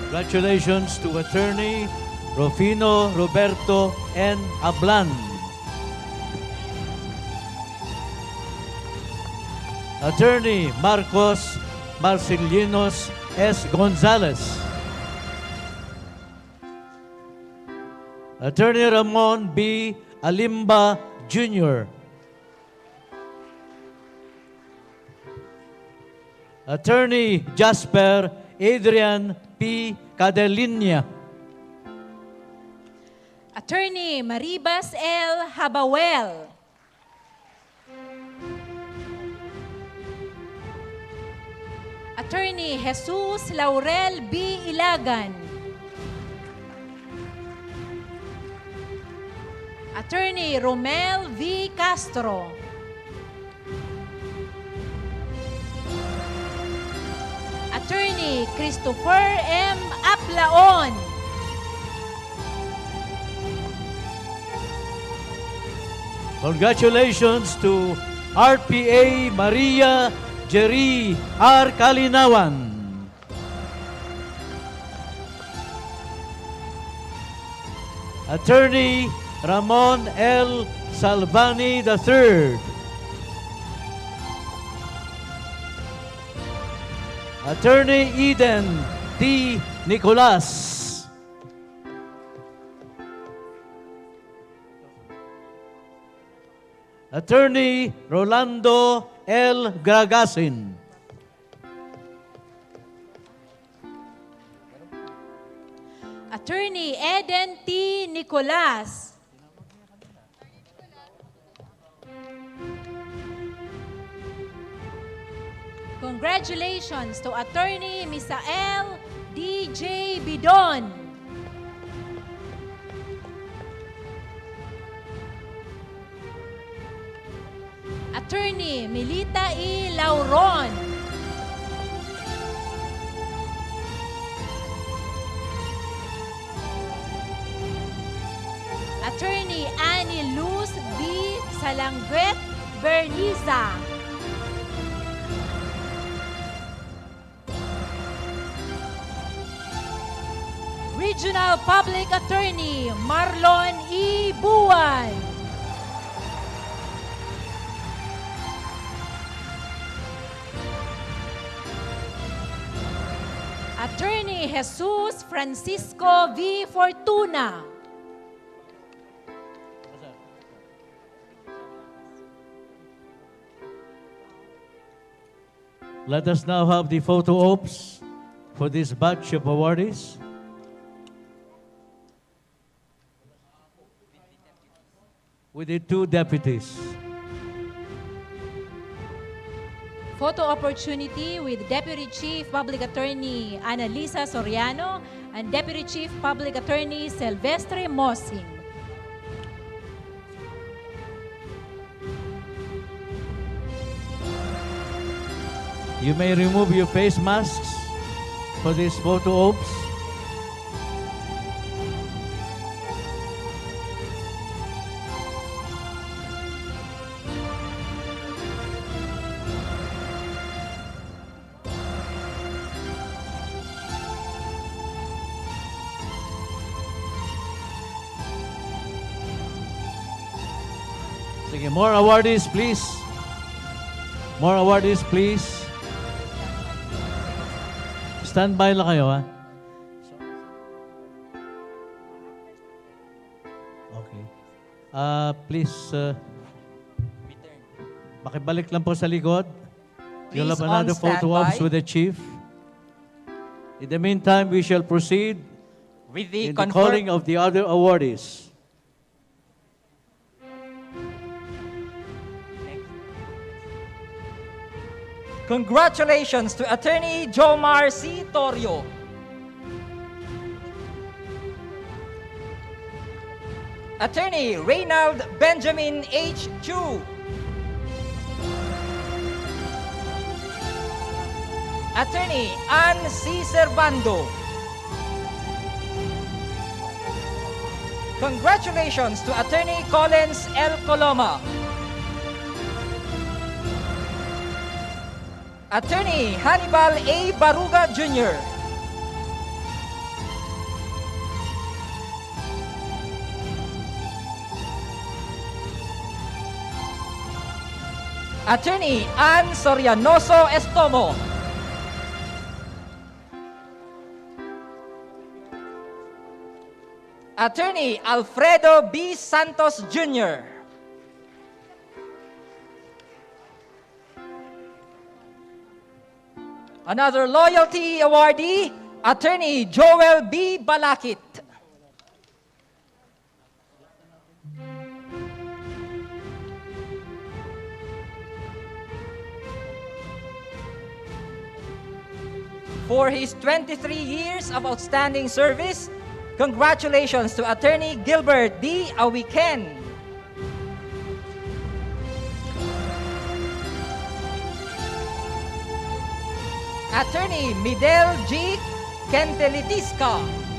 Congratulations to Attorney Rufino Roberto N. Ablan. Attorney Marcos Marcelinos S. Gonzalez. Attorney Ramon B. Alimba Jr. Attorney Jasper Adrian P. Cadelinia. Attorney Maribas L. Habawel. Attorney Jesus Laurel B. Ilagan. Attorney Romel V. Castro. Attorney Christopher M. Aplaon. Congratulations to RPA Maria Jerry R. Kalinawan. Attorney Ramon L. Salvani III. Attorney Eden D. Nicolas. Attorney Rolando L. Gragasin. Attorney Eden T. Nicolas. Congratulations to Attorney Misael D.J. Bidon. Attorney Melita E. Lauron. Attorney Annie Luz B. Salanguet Berniza. Regional Public Attorney Marlon E. Buwan. Attorney Jesus Francisco V. Fortuna. Let us now have the photo ops for this batch of awardees. With the two deputies. Photo opportunity with Deputy Chief Public Attorney Annalisa Soriano and Deputy Chief Public Attorney Silvestre Mosing. You may remove your face masks for this photo ops. Sige, more awardees, please. More awardees, please. Stand by lang kayo, ha? Okay. Please, makibalik lang po sa likod. You'll have Please another on photo ops standby. with the chief. In the meantime, we shall proceed With the in the calling of the other awardees. Congratulations to Attorney Jomar C. Torrio. Attorney Reynald Benjamin H. Chu. Attorney Ann C. Servando. Congratulations to Attorney Collins L. Coloma. Attorney Hannibal A. Baruga Jr. Attorney Ann Sorianoso Estomo. Attorney Alfredo B. Santos Jr. Another loyalty awardee, Attorney Joel B. Balakit. For his 23 years of outstanding service, congratulations to Attorney Gilbert D. Awiken. Attorney Midel G. Kentelitiska.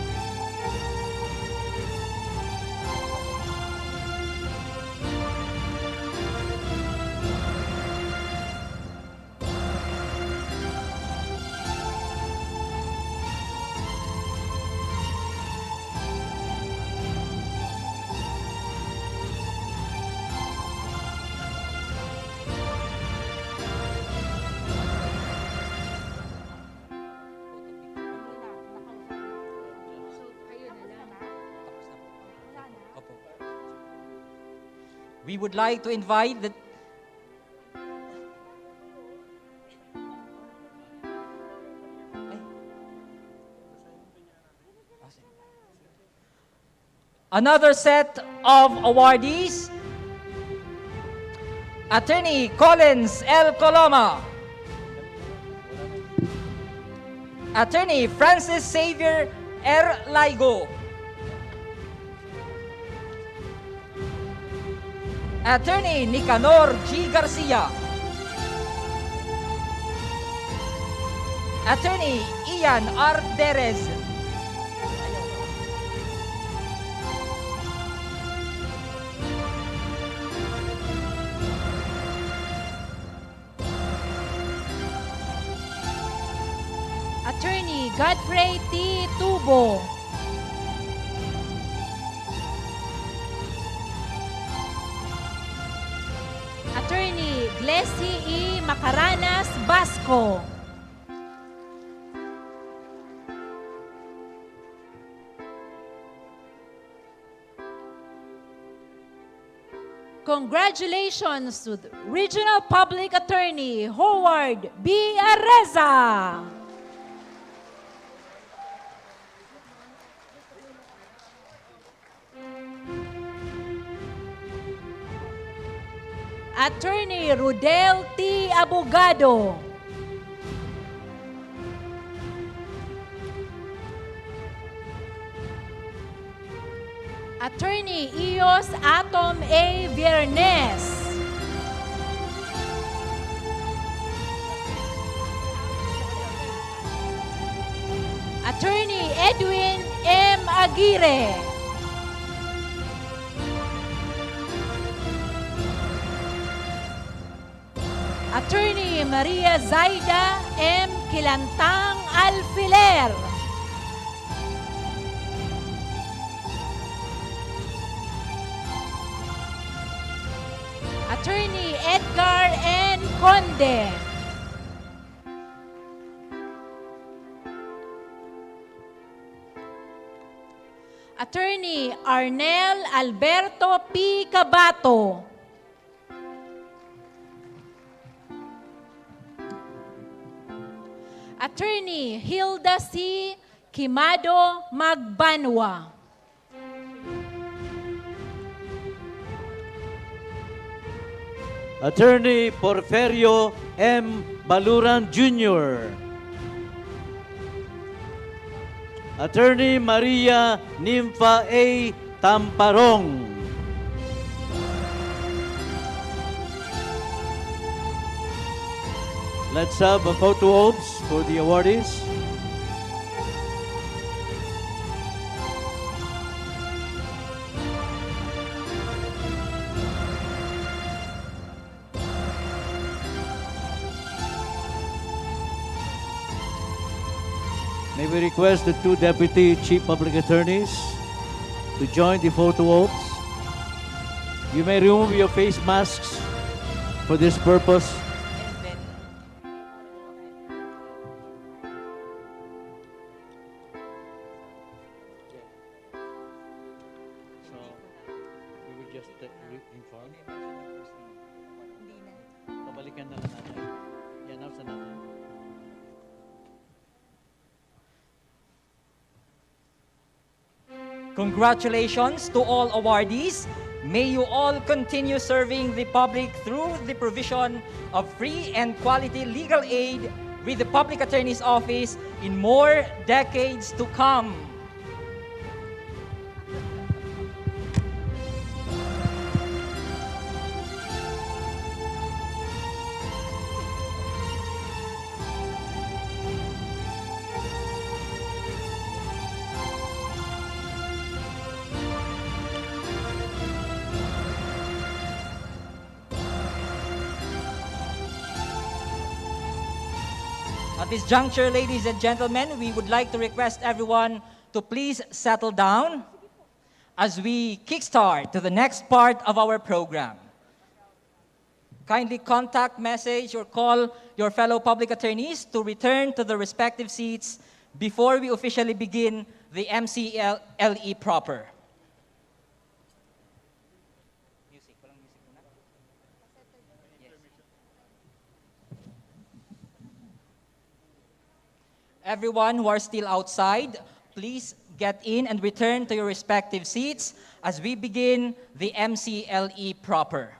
We would like to invite the another set of awardees, Attorney Collins L. Coloma, Attorney Francis Xavier R. Laigo, Attorney Nicanor G. Garcia, Attorney Ian R. Derez, Attorney Godfrey T. Tubo. Attorney Glessy E. Macaranas Basco. Congratulations to the Regional Public Attorney Howard B. Areza. Attorney Rudel T. Abogado. Attorney Ios Atom A. Viernes. Attorney Edwin M. Aguirre. Attorney Maria Zaida M. Kilantang Alfiler. Conde. Attorney Arnel Alberto P. Cabato. Attorney Hilda C. Quimado Magbanwa. Attorney Porfirio M. Baluran Jr. Attorney Maria Nympha A. Tamparong. Let's have a photo ops for the awardees. May we request the two Deputy Chief Public Attorneys to join the photo ops. You may remove your face masks for this purpose. So, we will just inform. Pabalikan na lang natin. I-announce na natin. Congratulations to all awardees. May you all continue serving the public through the provision of free and quality legal aid with the Public Attorney's Office in more decades to come. At this juncture, ladies and gentlemen, we would like to request everyone to please settle down as we kickstart to the next part of our program. Kindly contact, message, or call your fellow public attorneys to return to their respective seats before we officially begin the MCLE proper. Everyone who are still outside, please get in and return to your respective seats as we begin the MCLE proper.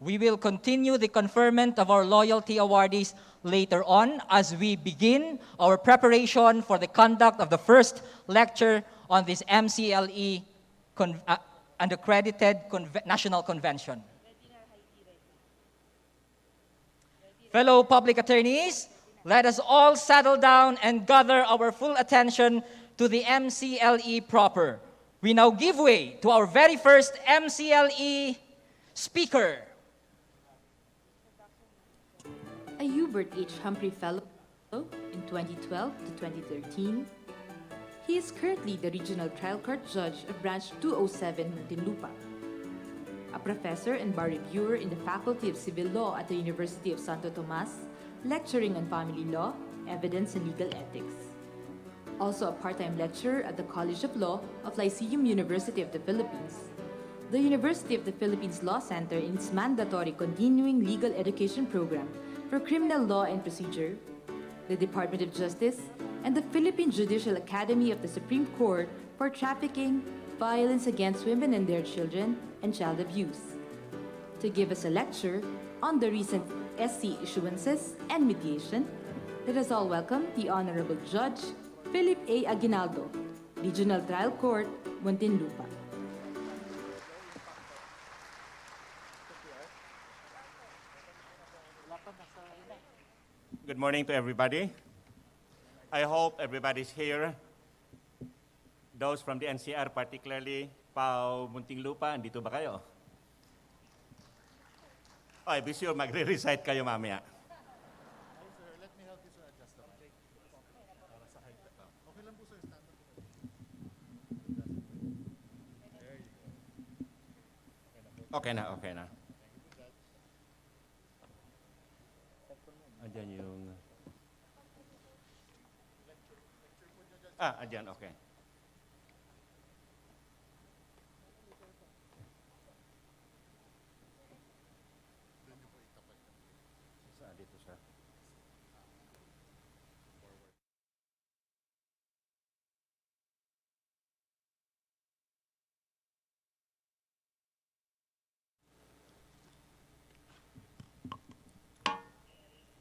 We will continue the conferment of our loyalty awardees later on as we begin our preparation for the conduct of the first lecture on this MCLE Accredited National Convention. Fellow public attorneys, let us all settle down and gather our full attention to the MCLE proper. We now give way to our very first MCLE speaker. A Hubert H. Humphrey Fellow in 2012 to 2013. He is currently the Regional Trial Court Judge of Branch 207 Muntinlupa, a professor and bar reviewer in the Faculty of Civil Law at the University of Santo Tomas, lecturing on family law, evidence, and legal ethics. Also a part-time lecturer at the College of Law of Lyceum University of the Philippines, the University of the Philippines Law Center in its mandatory continuing legal education program for criminal law and procedure, the Department of Justice, and the Philippine Judicial Academy of the Supreme Court for trafficking, violence against women and their children, and child abuse. To give us a lecture on the recent SC issuances and mediation, let us all welcome the Honorable Judge Philip A. Aguinaldo, Regional Trial Court, Muntinlupa. Good morning to everybody. I hope everybody's here. Those from the NCR, particularly Pao Muntinlupa, andito ba kayo? Ay, be sure magre-recite kayo mamaya. Okay na, okay na. Andyan yung... andyan, okay. Saan dito sa...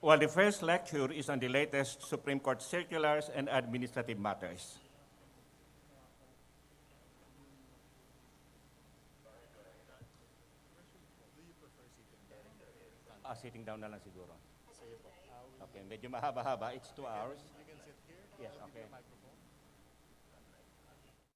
Well, the first lecture is on the latest Supreme Court circulars and administrative matters. Sitting down na lang siguro. Okay, medyo mahaba-haba. It's 2 hours. You can sit here. Yes, okay.